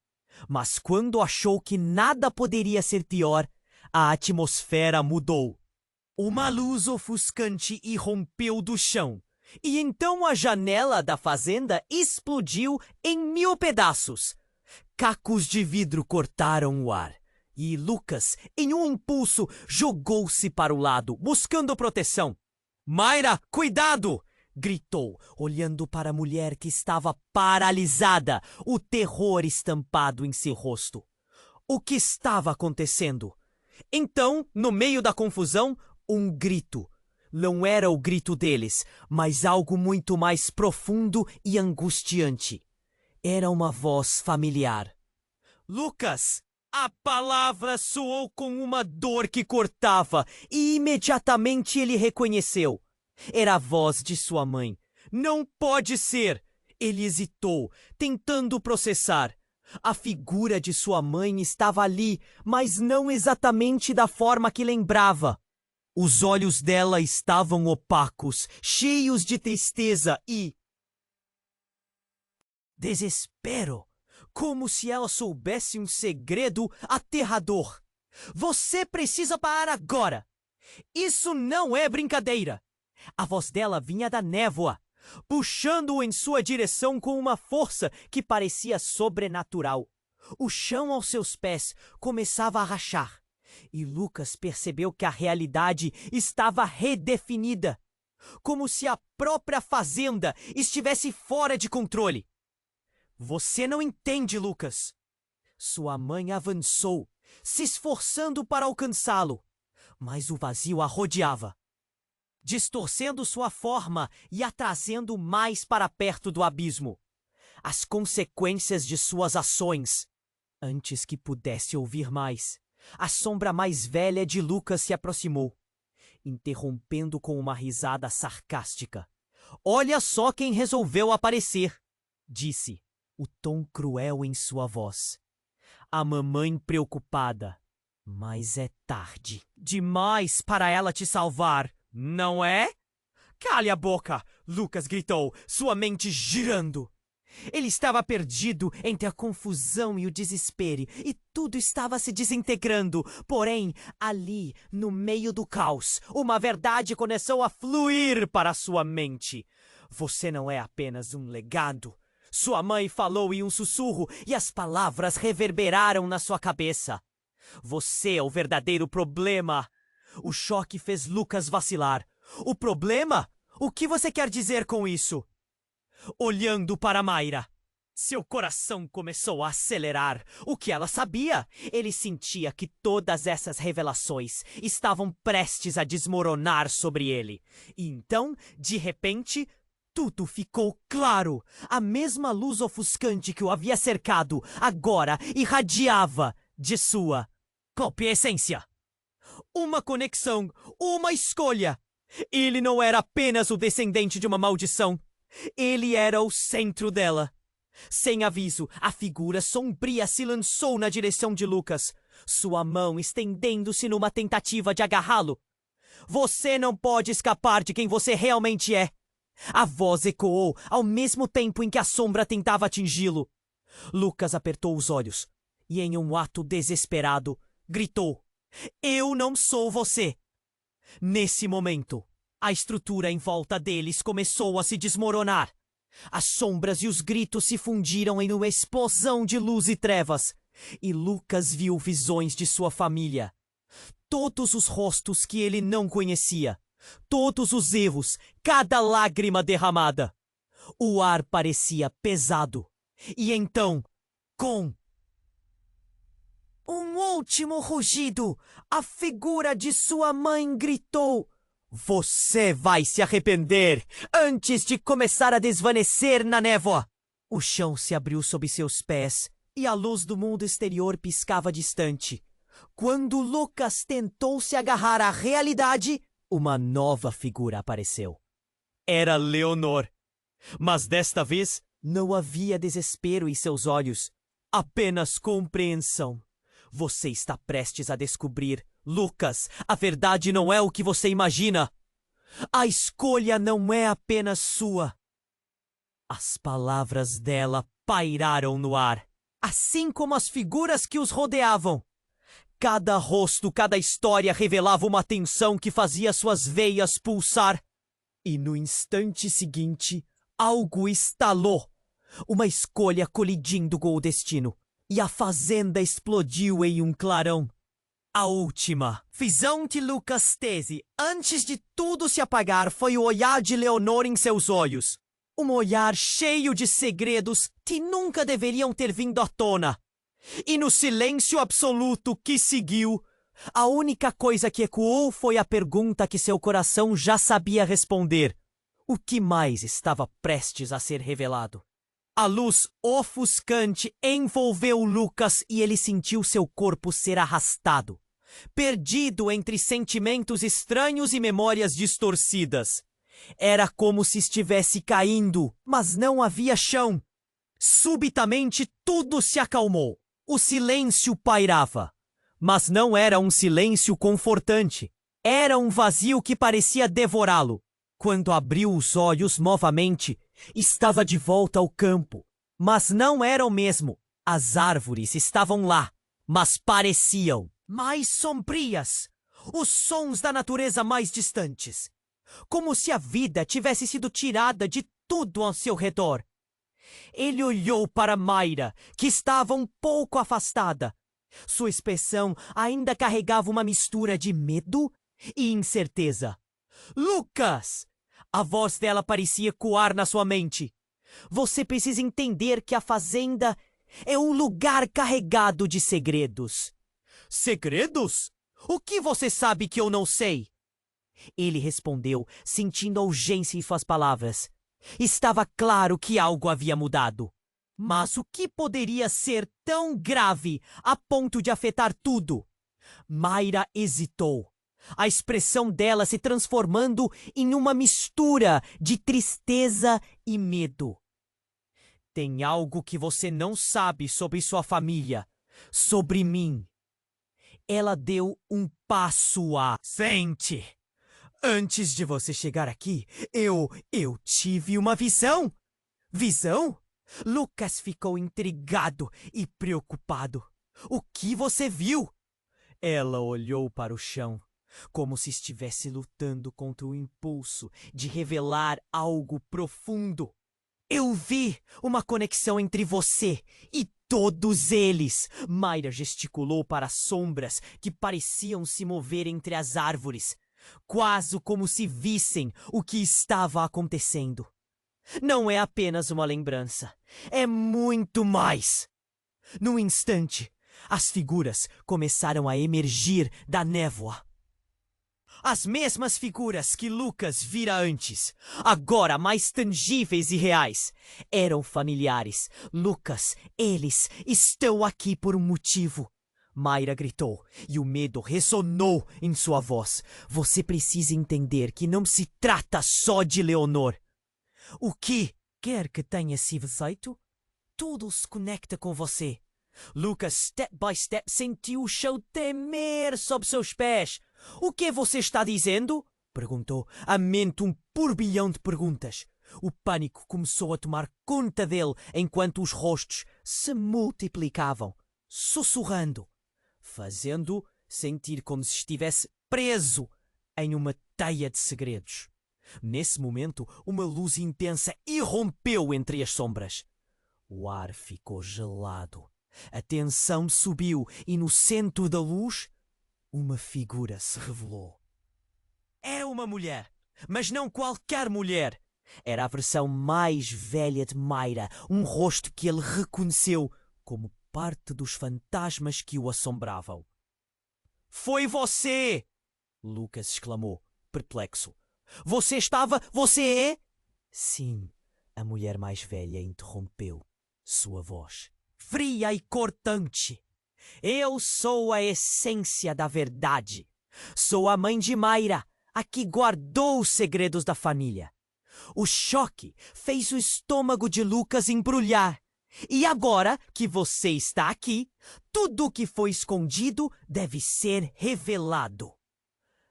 S1: Mas quando achou que nada poderia ser pior, a atmosfera mudou. Uma luz ofuscante irrompeu do chão, e então a janela da fazenda explodiu em 1000 pedaços. Cacos de vidro cortaram o ar. E Lucas, em um impulso, jogou-se para o lado, buscando proteção. Mayra, cuidado! Gritou, olhando para a mulher que estava paralisada, o terror estampado em seu rosto. O que estava acontecendo? Então, no meio da confusão, um grito. Não era o grito deles, mas algo muito mais profundo e angustiante. Era uma voz familiar. Lucas! A palavra soou com uma dor que cortava e imediatamente ele reconheceu. Era a voz de sua mãe. Não pode ser! Ele hesitou, tentando processar. A figura de sua mãe estava ali, mas não exatamente da forma que lembrava. Os olhos dela estavam opacos, cheios de tristeza e desespero. Como se ela soubesse um segredo aterrador. Você precisa parar agora! Isso não é brincadeira! A voz dela vinha da névoa, puxando-o em sua direção com uma força que parecia sobrenatural. O chão aos seus pés começava a rachar, e Lucas percebeu que a realidade estava redefinida, como se a própria fazenda estivesse fora de controle. Você não entende, Lucas. Sua mãe avançou, se esforçando para alcançá-lo, mas o vazio a rodeava, distorcendo sua forma e a trazendo mais para perto do abismo. As consequências de suas ações. Antes que pudesse ouvir mais, a sombra mais velha de Lucas se aproximou, interrompendo com uma risada sarcástica. Olha só quem resolveu aparecer, disse, o tom cruel em sua voz. A mamãe preocupada. Mas é tarde demais para ela te salvar, não é? Cale a boca! Lucas gritou, sua mente girando. Ele estava perdido entre a confusão e o desespero, e tudo estava se desintegrando. Porém, ali, no meio do caos, uma verdade começou a fluir para sua mente. Você não é apenas um legado. Sua mãe falou em um sussurro e as palavras reverberaram na sua cabeça. Você é o verdadeiro problema. O choque fez Lucas vacilar. O problema? O que você quer dizer com isso? Olhando para Mayra, seu coração começou a acelerar. O que ela sabia? Ele sentia que todas essas revelações estavam prestes a desmoronar sobre ele. E então, de repente, tudo ficou claro. A mesma luz ofuscante que o havia cercado agora irradiava de sua própria essência. Uma conexão, uma escolha. Ele não era apenas o descendente de uma maldição. Ele era o centro dela. Sem aviso, a figura sombria se lançou na direção de Lucas, sua mão estendendo-se numa tentativa de agarrá-lo. Você não pode escapar de quem você realmente é. A voz ecoou ao mesmo tempo em que a sombra tentava atingi-lo. Lucas apertou os olhos e, em um ato desesperado, gritou: "Eu não sou você!" Nesse momento, a estrutura em volta deles começou a se desmoronar. As sombras e os gritos se fundiram em uma explosão de luz e trevas, e Lucas viu visões de sua família. Todos os rostos que ele não conhecia, todos os erros, cada lágrima derramada. O ar parecia pesado. E então, com um último rugido, a figura de sua mãe gritou: "Você vai se arrepender antes de começar a desvanecer na névoa!" O chão se abriu sob seus pés e a luz do mundo exterior piscava distante. Quando Lucas tentou se agarrar à realidade, uma nova figura apareceu. Era Leonor. Mas desta vez não havia desespero em seus olhos, apenas compreensão. Você está prestes a descobrir, Lucas, a verdade não é o que você imagina. A escolha não é apenas sua. As palavras dela pairaram no ar, assim como as figuras que os rodeavam. Cada rosto, cada história revelava uma tensão que fazia suas veias pulsar. E no instante seguinte, algo estalou. Uma escolha colidindo com o destino. E a fazenda explodiu em um clarão. A última visão que Lucas teve antes de tudo se apagar foi o olhar de Leonor em seus olhos. Um olhar cheio de segredos que nunca deveriam ter vindo à tona. E no silêncio absoluto que seguiu, a única coisa que ecoou foi a pergunta que seu coração já sabia responder: o que mais estava prestes a ser revelado? A luz ofuscante envolveu Lucas e ele sentiu seu corpo ser arrastado, perdido entre sentimentos estranhos e memórias distorcidas. Era como se estivesse caindo, mas não havia chão. Subitamente tudo se acalmou. O silêncio pairava, mas não era um silêncio confortante. Era um vazio que parecia devorá-lo. Quando abriu os olhos novamente, estava de volta ao campo. Mas não era o mesmo. As árvores estavam lá, mas pareciam mais sombrias. Os sons da natureza mais distantes. Como se a vida tivesse sido tirada de tudo ao seu redor. Ele olhou para Mayra, que estava um pouco afastada. Sua expressão ainda carregava uma mistura de medo e incerteza. "Lucas!" A voz dela parecia ecoar na sua mente. "Você precisa entender que a fazenda é um lugar carregado de segredos." "Segredos? O que você sabe que eu não sei?" Ele respondeu, sentindo a urgência em suas palavras. Estava claro que algo havia mudado. Mas o que poderia ser tão grave a ponto de afetar tudo? Mayra hesitou, a expressão dela se transformando em uma mistura de tristeza e medo. "Tem algo que você não sabe sobre sua família, sobre mim." Ela deu um passo à frente. "Antes de você chegar aqui, eu tive uma visão." "Visão?" Lucas ficou intrigado e preocupado. "O que você viu?" Ela olhou para o chão, como se estivesse lutando contra o impulso de revelar algo profundo. "Eu vi uma conexão entre você e todos eles." Mayra gesticulou para as sombras que pareciam se mover entre as árvores, quase como se vissem o que estava acontecendo. "Não é apenas uma lembrança, é muito mais." Num instante, as figuras começaram a emergir da névoa. As mesmas figuras que Lucas vira antes, agora mais tangíveis e reais, eram familiares. "Lucas, eles estão aqui por um motivo." Mayra gritou, e o medo ressonou em sua voz. Você precisa entender que não se trata só de Leonor. O que quer que tenha sido feito, tudo se conecta com você. Lucas, step by step, sentiu o chão tremer sob seus pés. O que você está dizendo? Perguntou, a mente um turbilhão de perguntas. O pânico começou a tomar conta dele enquanto os rostos se multiplicavam, sussurrando, fazendo sentir como se estivesse preso em uma teia de segredos. Nesse momento, uma luz intensa irrompeu entre as sombras. O ar ficou gelado. A tensão subiu e no centro da luz, uma figura se revelou. Era uma mulher, mas não qualquer mulher. Era a versão mais velha de Mayra, um rosto que ele reconheceu como parte dos fantasmas que o assombravam. Foi você! Lucas exclamou, perplexo. Você estava... Você é? Sim, a mulher mais velha interrompeu, sua voz fria e cortante. Eu sou a essência da verdade. Sou a mãe de Mayra, a que guardou os segredos da família. O choque fez o estômago de Lucas embrulhar. E agora que você está aqui, tudo o que foi escondido deve ser revelado.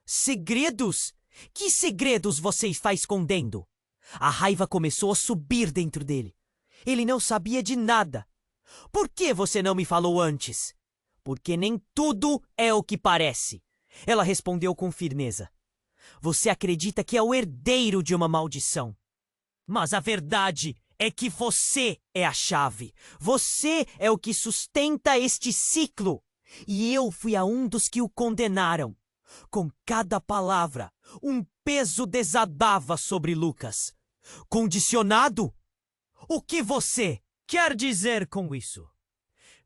S1: Segredos? Que segredos você está escondendo? A raiva começou a subir dentro dele. Ele não sabia de nada. Por que você não me falou antes? Porque nem tudo é o que parece. Ela respondeu com firmeza. Você acredita que é o herdeiro de uma maldição. Mas a verdade é que você é a chave. Você é o que sustenta este ciclo. E eu fui a um dos que o condenaram. Com cada palavra, um peso desabava sobre Lucas. Condicionado? O que você quer dizer com isso?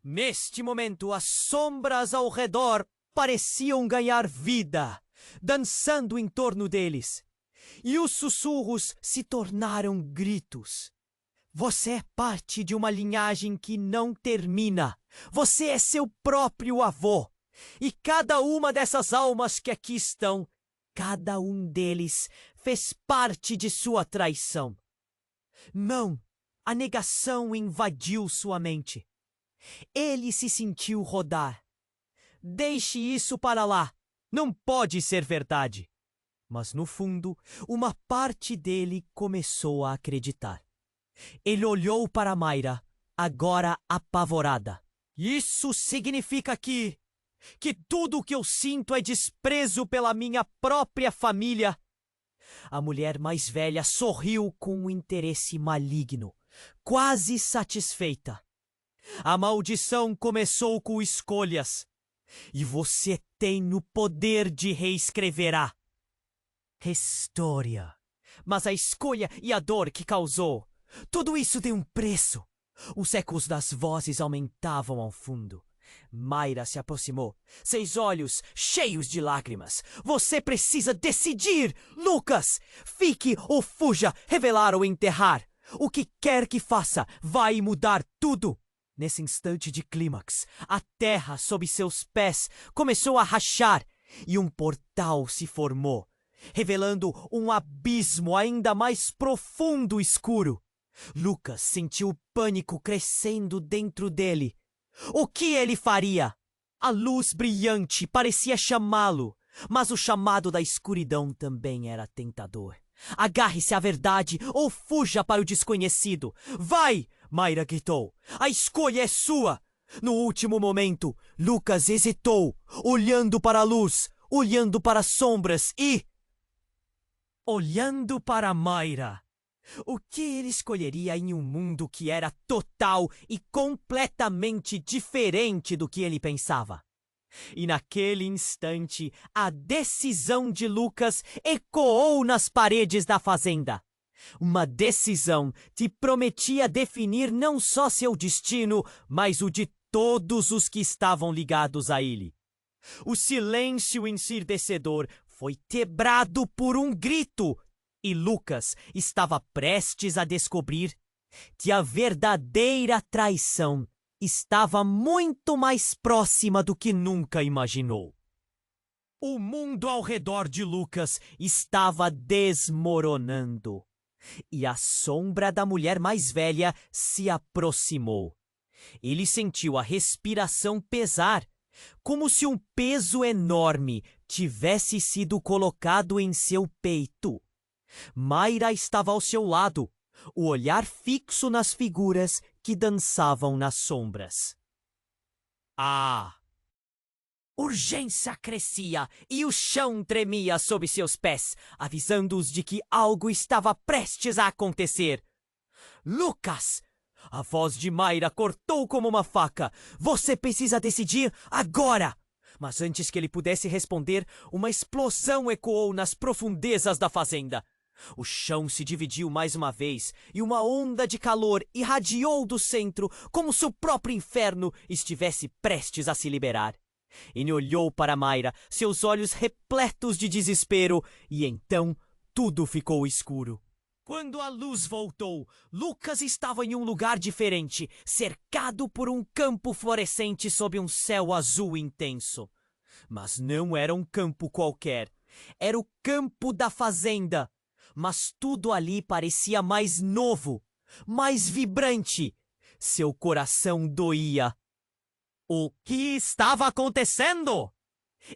S1: Neste momento, as sombras ao redor pareciam ganhar vida, dançando em torno deles. E os sussurros se tornaram gritos. Você é parte de uma linhagem que não termina. Você é seu próprio avô. E cada uma dessas almas que aqui estão, cada um deles fez parte de sua traição. Não, a negação invadiu sua mente. Ele se sentiu rodar. Deixe isso para lá. Não pode ser verdade. Mas no fundo, uma parte dele começou a acreditar. Ele olhou para Mayra, agora apavorada. Isso significa que tudo o que eu sinto é desprezo pela minha própria família. A mulher mais velha sorriu com um interesse maligno, quase satisfeita. A maldição começou com escolhas, e você tem o poder de reescreverá. História. Mas a escolha e a dor que causou, tudo isso tem um preço. Os ecos das vozes aumentavam ao fundo. Mayra se aproximou, seus olhos cheios de lágrimas. Você precisa decidir, Lucas! Fique ou fuja, revelar ou enterrar. O que quer que faça vai mudar tudo. Nesse instante de clímax, a terra sob seus pés começou a rachar e um portal se formou, revelando um abismo ainda mais profundo e escuro. Lucas sentiu o pânico crescendo dentro dele. O que ele faria? A luz brilhante parecia chamá-lo, mas o chamado da escuridão também era tentador. Agarre-se à verdade ou fuja para o desconhecido. Vai! Mayra gritou. A escolha é sua! No último momento, Lucas hesitou, olhando para a luz, olhando para as sombras e... olhando para Mayra. O que ele escolheria em um mundo que era total e completamente diferente do que ele pensava? E naquele instante, a decisão de Lucas ecoou nas paredes da fazenda. Uma decisão que prometia definir não só seu destino, mas o de todos os que estavam ligados a ele. O silêncio ensurdecedor foi quebrado por um grito, e Lucas estava prestes a descobrir que a verdadeira traição estava muito mais próxima do que nunca imaginou. O mundo ao redor de Lucas estava desmoronando. E a sombra da mulher mais velha se aproximou. Ele sentiu a respiração pesar, como se um peso enorme tivesse sido colocado em seu peito. Mayra estava ao seu lado, o olhar fixo nas figuras que dançavam nas sombras. A urgência crescia e o chão tremia sob seus pés, avisando-os de que algo estava prestes a acontecer. Lucas! A voz de Mayra cortou como uma faca. Você precisa decidir agora! Mas antes que ele pudesse responder, uma explosão ecoou nas profundezas da fazenda. O chão se dividiu mais uma vez e uma onda de calor irradiou do centro, como se o próprio inferno estivesse prestes a se liberar. Ele olhou para Mayra, seus olhos repletos de desespero, e então tudo ficou escuro. Quando a luz voltou, Lucas estava em um lugar diferente, cercado por um campo florescente sob um céu azul intenso. Mas não era um campo qualquer. Era o campo da fazenda. Mas tudo ali parecia mais novo, mais vibrante. Seu coração doía. O que estava acontecendo?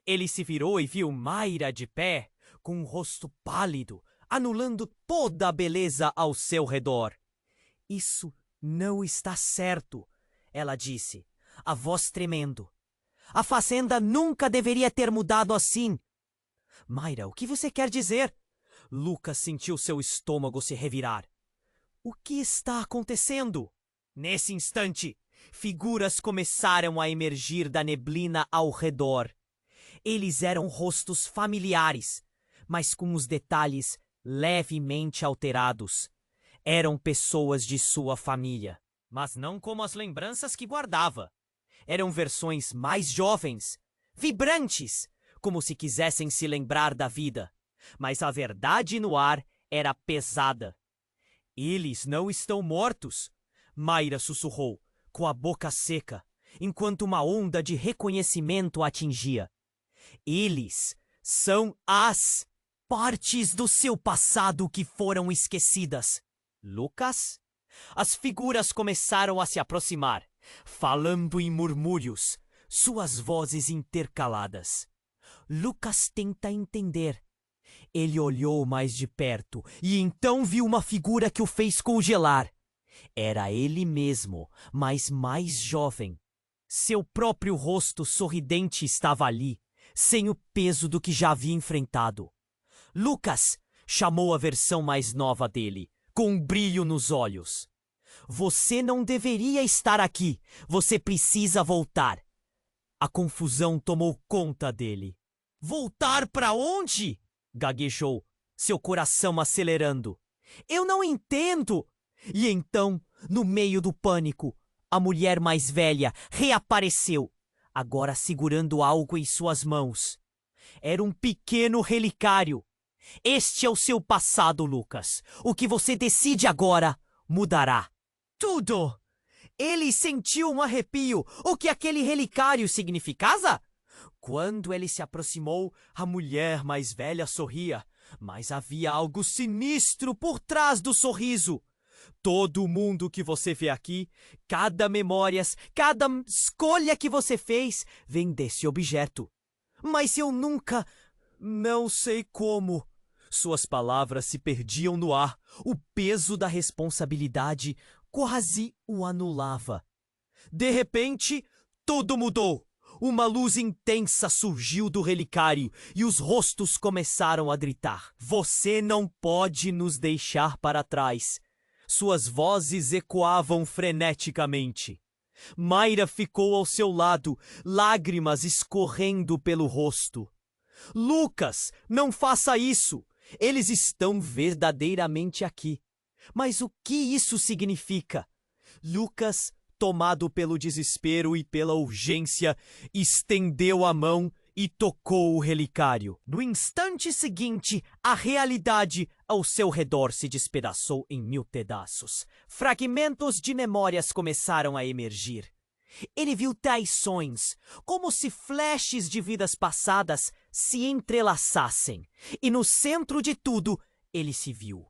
S1: Ele se virou e viu Mayra de pé, com um rosto pálido, anulando toda a beleza ao seu redor. Isso não está certo, ela disse, a voz tremendo. A fazenda nunca deveria ter mudado assim. Mayra, o que você quer dizer? Lucas sentiu seu estômago se revirar. O que está acontecendo? Nesse instante, figuras começaram a emergir da neblina ao redor. Eles eram rostos familiares, mas com os detalhes levemente alterados. Eram pessoas de sua família, mas não como as lembranças que guardava. Eram versões mais jovens, vibrantes, como se quisessem se lembrar da vida. Mas a verdade no ar era pesada. Eles não estão mortos, Mayra sussurrou, com a boca seca, enquanto uma onda de reconhecimento a atingia. Eles são as partes do seu passado que foram esquecidas. Lucas? As figuras começaram a se aproximar, falando em murmúrios, suas vozes intercaladas. Lucas tenta entender. Ele olhou mais de perto e então viu uma figura que o fez congelar. Era ele mesmo, mas mais jovem. Seu próprio rosto sorridente estava ali, sem o peso do que já havia enfrentado. Lucas chamou a versão mais nova dele, com um brilho nos olhos. Você não deveria estar aqui. Você precisa voltar. A confusão tomou conta dele. Voltar para onde? Gaguejou, seu coração acelerando. Eu não entendo. E então, no meio do pânico, a mulher mais velha reapareceu, agora segurando algo em suas mãos. Era um pequeno relicário. Este é o seu passado, Lucas. O que você decide agora mudará. Tudo! Ele sentiu um arrepio. O que aquele relicário significava? Quando ele se aproximou, a mulher mais velha sorria, mas havia algo sinistro por trás do sorriso. Todo mundo que você vê aqui, cada memórias, cada escolha que você fez, vem desse objeto. Mas eu nunca... Não sei como. Suas palavras se perdiam no ar. O peso da responsabilidade quase o anulava. De repente, tudo mudou. Uma luz intensa surgiu do relicário e os rostos começaram a gritar. Você não pode nos deixar para trás. Suas vozes ecoavam freneticamente. Mayra ficou ao seu lado, lágrimas escorrendo pelo rosto. Lucas, não faça isso! Eles estão verdadeiramente aqui. Mas o que isso significa? Lucas, tomado pelo desespero e pela urgência, estendeu a mão e tocou o relicário. No instante seguinte, a realidade ao seu redor se despedaçou em 1000 pedaços. Fragmentos de memórias começaram a emergir. Ele viu traições, como se flashes de vidas passadas se entrelaçassem. E no centro de tudo, ele se viu.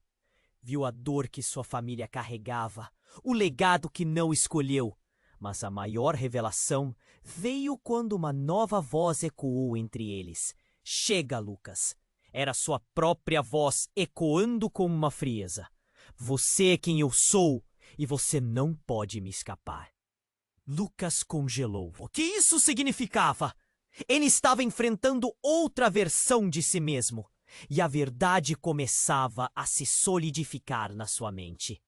S1: Viu a dor que sua família carregava, o legado que não escolheu. Mas a maior revelação veio quando uma nova voz ecoou entre eles. Chega, Lucas. Era sua própria voz ecoando com uma frieza. Você é quem eu sou e você não pode me escapar. Lucas congelou. O que isso significava? Ele estava enfrentando outra versão de si mesmo. E a verdade começava a se solidificar na sua mente.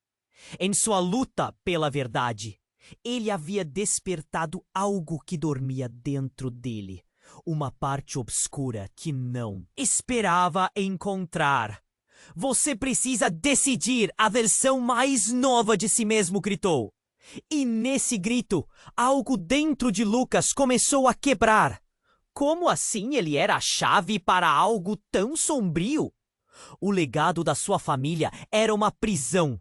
S1: Em sua luta pela verdade, ele havia despertado algo que dormia dentro dele. Uma parte obscura que não esperava encontrar. Você precisa decidir a versão mais nova de si mesmo, gritou. E nesse grito, algo dentro de Lucas começou a quebrar. Como assim ele era a chave para algo tão sombrio? O legado da sua família era uma prisão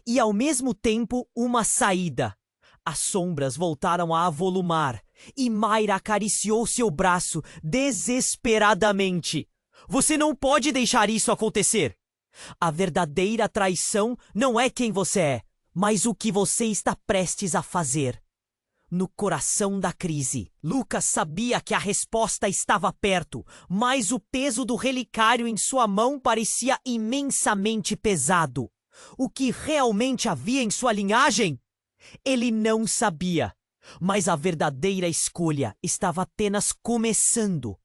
S1: e, ao mesmo tempo, uma saída. As sombras voltaram a avolumar e Mayra acariciou seu braço desesperadamente. Você não pode deixar isso acontecer. A verdadeira traição não é quem você é, mas o que você está prestes a fazer. No coração da crise, Lucas sabia que a resposta estava perto, mas o peso do relicário em sua mão parecia imensamente pesado. O que realmente havia em sua linhagem? Ele não sabia, mas a verdadeira escolha estava apenas começando.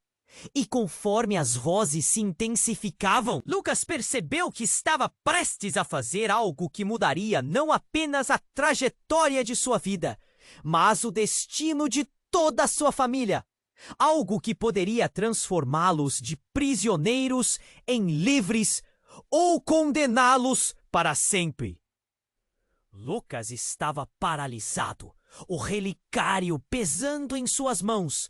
S1: E conforme as vozes se intensificavam, Lucas percebeu que estava prestes a fazer algo que mudaria não apenas a trajetória de sua vida, mas o destino de toda a sua família. Algo que poderia transformá-los de prisioneiros em livres ou condená-los para sempre. Lucas estava paralisado, o relicário pesando em suas mãos.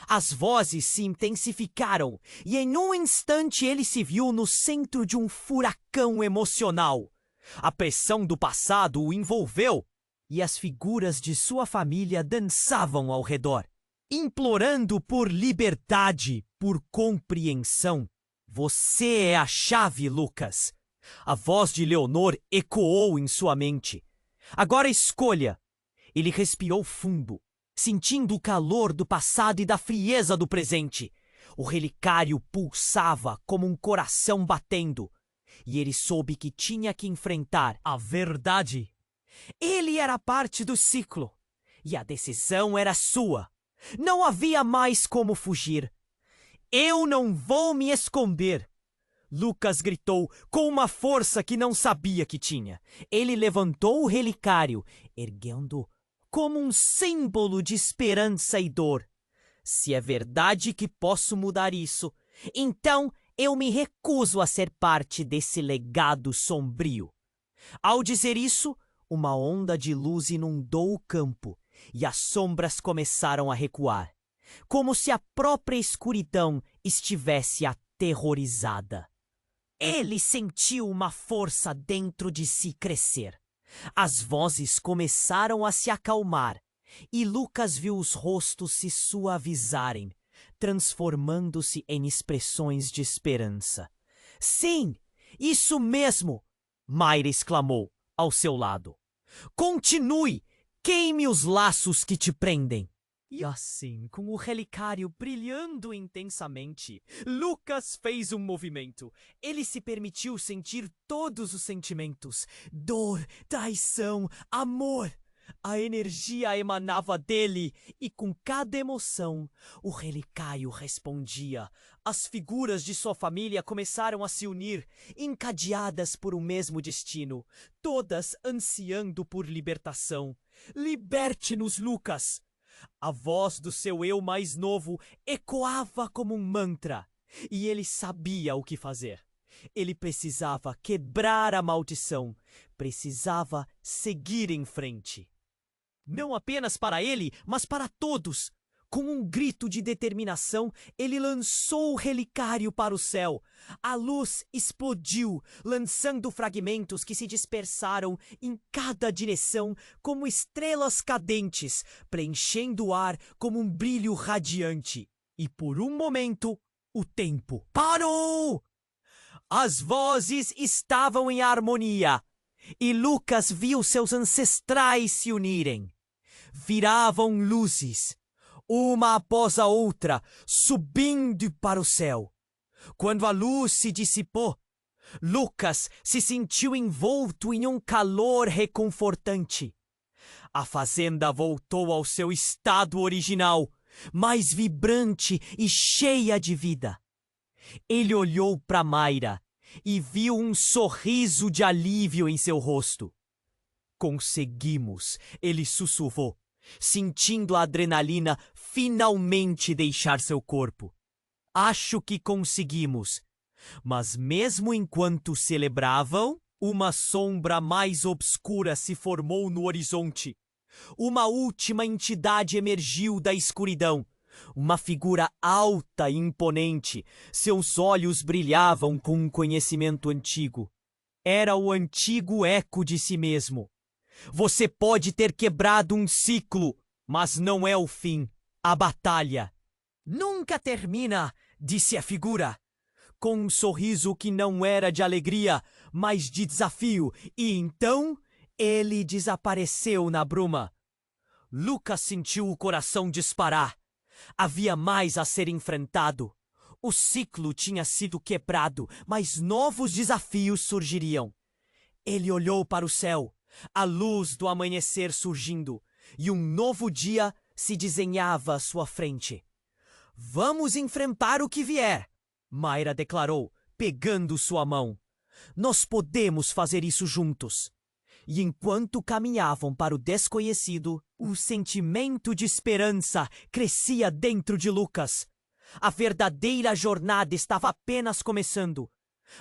S1: As vozes se intensificaram e em um instante ele se viu no centro de um furacão emocional. A pressão do passado o envolveu e as figuras de sua família dançavam ao redor, implorando por liberdade, por compreensão. Você é a chave, Lucas. A voz de Leonor ecoou em sua mente. Agora escolha. Ele respirou fundo, sentindo o calor do passado e da frieza do presente. O relicário pulsava como um coração batendo, e ele soube que tinha que enfrentar a verdade. Ele era parte do ciclo, e a decisão era sua. Não havia mais como fugir. Eu não vou me esconder, Lucas gritou com uma força que não sabia que tinha. Ele levantou o relicário, erguendo como um símbolo de esperança e dor. Se é verdade que posso mudar isso, então eu me recuso a ser parte desse legado sombrio. Ao dizer isso, uma onda de luz inundou o campo e as sombras começaram a recuar, como se a própria escuridão estivesse aterrorizada. Ele sentiu uma força dentro de si crescer. As vozes começaram a se acalmar e Lucas viu os rostos se suavizarem, transformando-se em expressões de esperança. Sim, isso mesmo! Mayra exclamou ao seu lado. Continue! Queime os laços que te prendem! E assim, com o relicário brilhando intensamente, Lucas fez um movimento. Ele se permitiu sentir todos os sentimentos: dor, traição, amor. A energia emanava dele e com cada emoção, o relicário respondia. As figuras de sua família começaram a se unir, encadeadas por um mesmo destino, todas ansiando por libertação. Liberte-nos, Lucas! A voz do seu eu mais novo ecoava como um mantra, e ele sabia o que fazer. Ele precisava quebrar a maldição, precisava seguir em frente. Não apenas para ele, mas para todos. Com um grito de determinação, ele lançou o relicário para o céu. A luz explodiu, lançando fragmentos que se dispersaram em cada direção como estrelas cadentes, preenchendo o ar como um brilho radiante. E por um momento, o tempo parou! As vozes estavam em harmonia, e Lucas viu seus ancestrais se unirem. Viravam luzes, uma após a outra, subindo para o céu. Quando a luz se dissipou, Lucas se sentiu envolto em um calor reconfortante. A fazenda voltou ao seu estado original, mais vibrante e cheia de vida. Ele olhou para Mayra e viu um sorriso de alívio em seu rosto. Conseguimos, ele sussurrou, sentindo a adrenalina finalmente deixar seu corpo. Acho que conseguimos. Mas mesmo enquanto celebravam, uma sombra mais obscura se formou no horizonte. Uma última entidade emergiu da escuridão. Uma figura alta e imponente. Seus olhos brilhavam com um conhecimento antigo. Era o antigo eco de si mesmo. Você pode ter quebrado um ciclo, mas não é o fim. A batalha nunca termina, disse a figura, com um sorriso que não era de alegria, mas de desafio. E então ele desapareceu na bruma. Lucas sentiu o coração disparar. Havia mais a ser enfrentado. O ciclo tinha sido quebrado, mas novos desafios surgiriam. Ele olhou para o céu, a luz do amanhecer surgindo, e um novo dia se desenhava à sua frente. Vamos enfrentar o que vier, Mayra declarou, pegando sua mão. Nós podemos fazer isso juntos. E enquanto caminhavam para o desconhecido, o sentimento de esperança crescia dentro de Lucas. A verdadeira jornada estava apenas começando.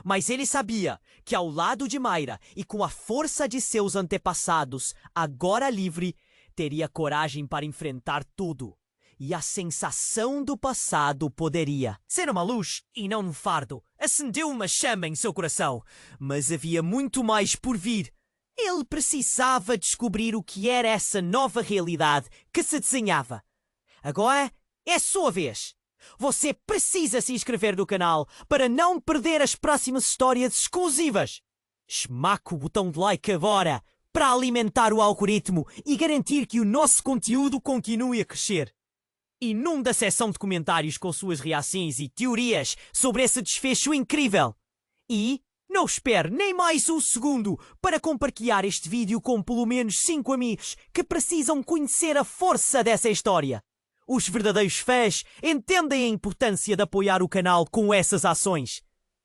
S1: Mas ele sabia que ao lado de Mayra e com a força de seus antepassados, agora livre, teria coragem para enfrentar tudo. E a sensação do passado poderia ser uma luz e não um fardo. Acendeu uma chama em seu coração, mas havia muito mais por vir. Ele precisava descobrir o que era essa nova realidade que se desenhava. Agora é sua vez. Você precisa se inscrever no canal para não perder as próximas histórias exclusivas. Esmaque o botão de like agora para alimentar o algoritmo e garantir que o nosso conteúdo continue a crescer. Inunda a seção de comentários com suas reações e teorias sobre esse desfecho incrível. E não espere nem mais um segundo para compartilhar este vídeo com pelo menos 5 amigos que precisam conhecer a força dessa história. Os verdadeiros fãs entendem a importância de apoiar o canal com essas ações.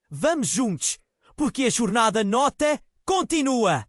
S1: Vamos juntos, porque a jornada Nota continua!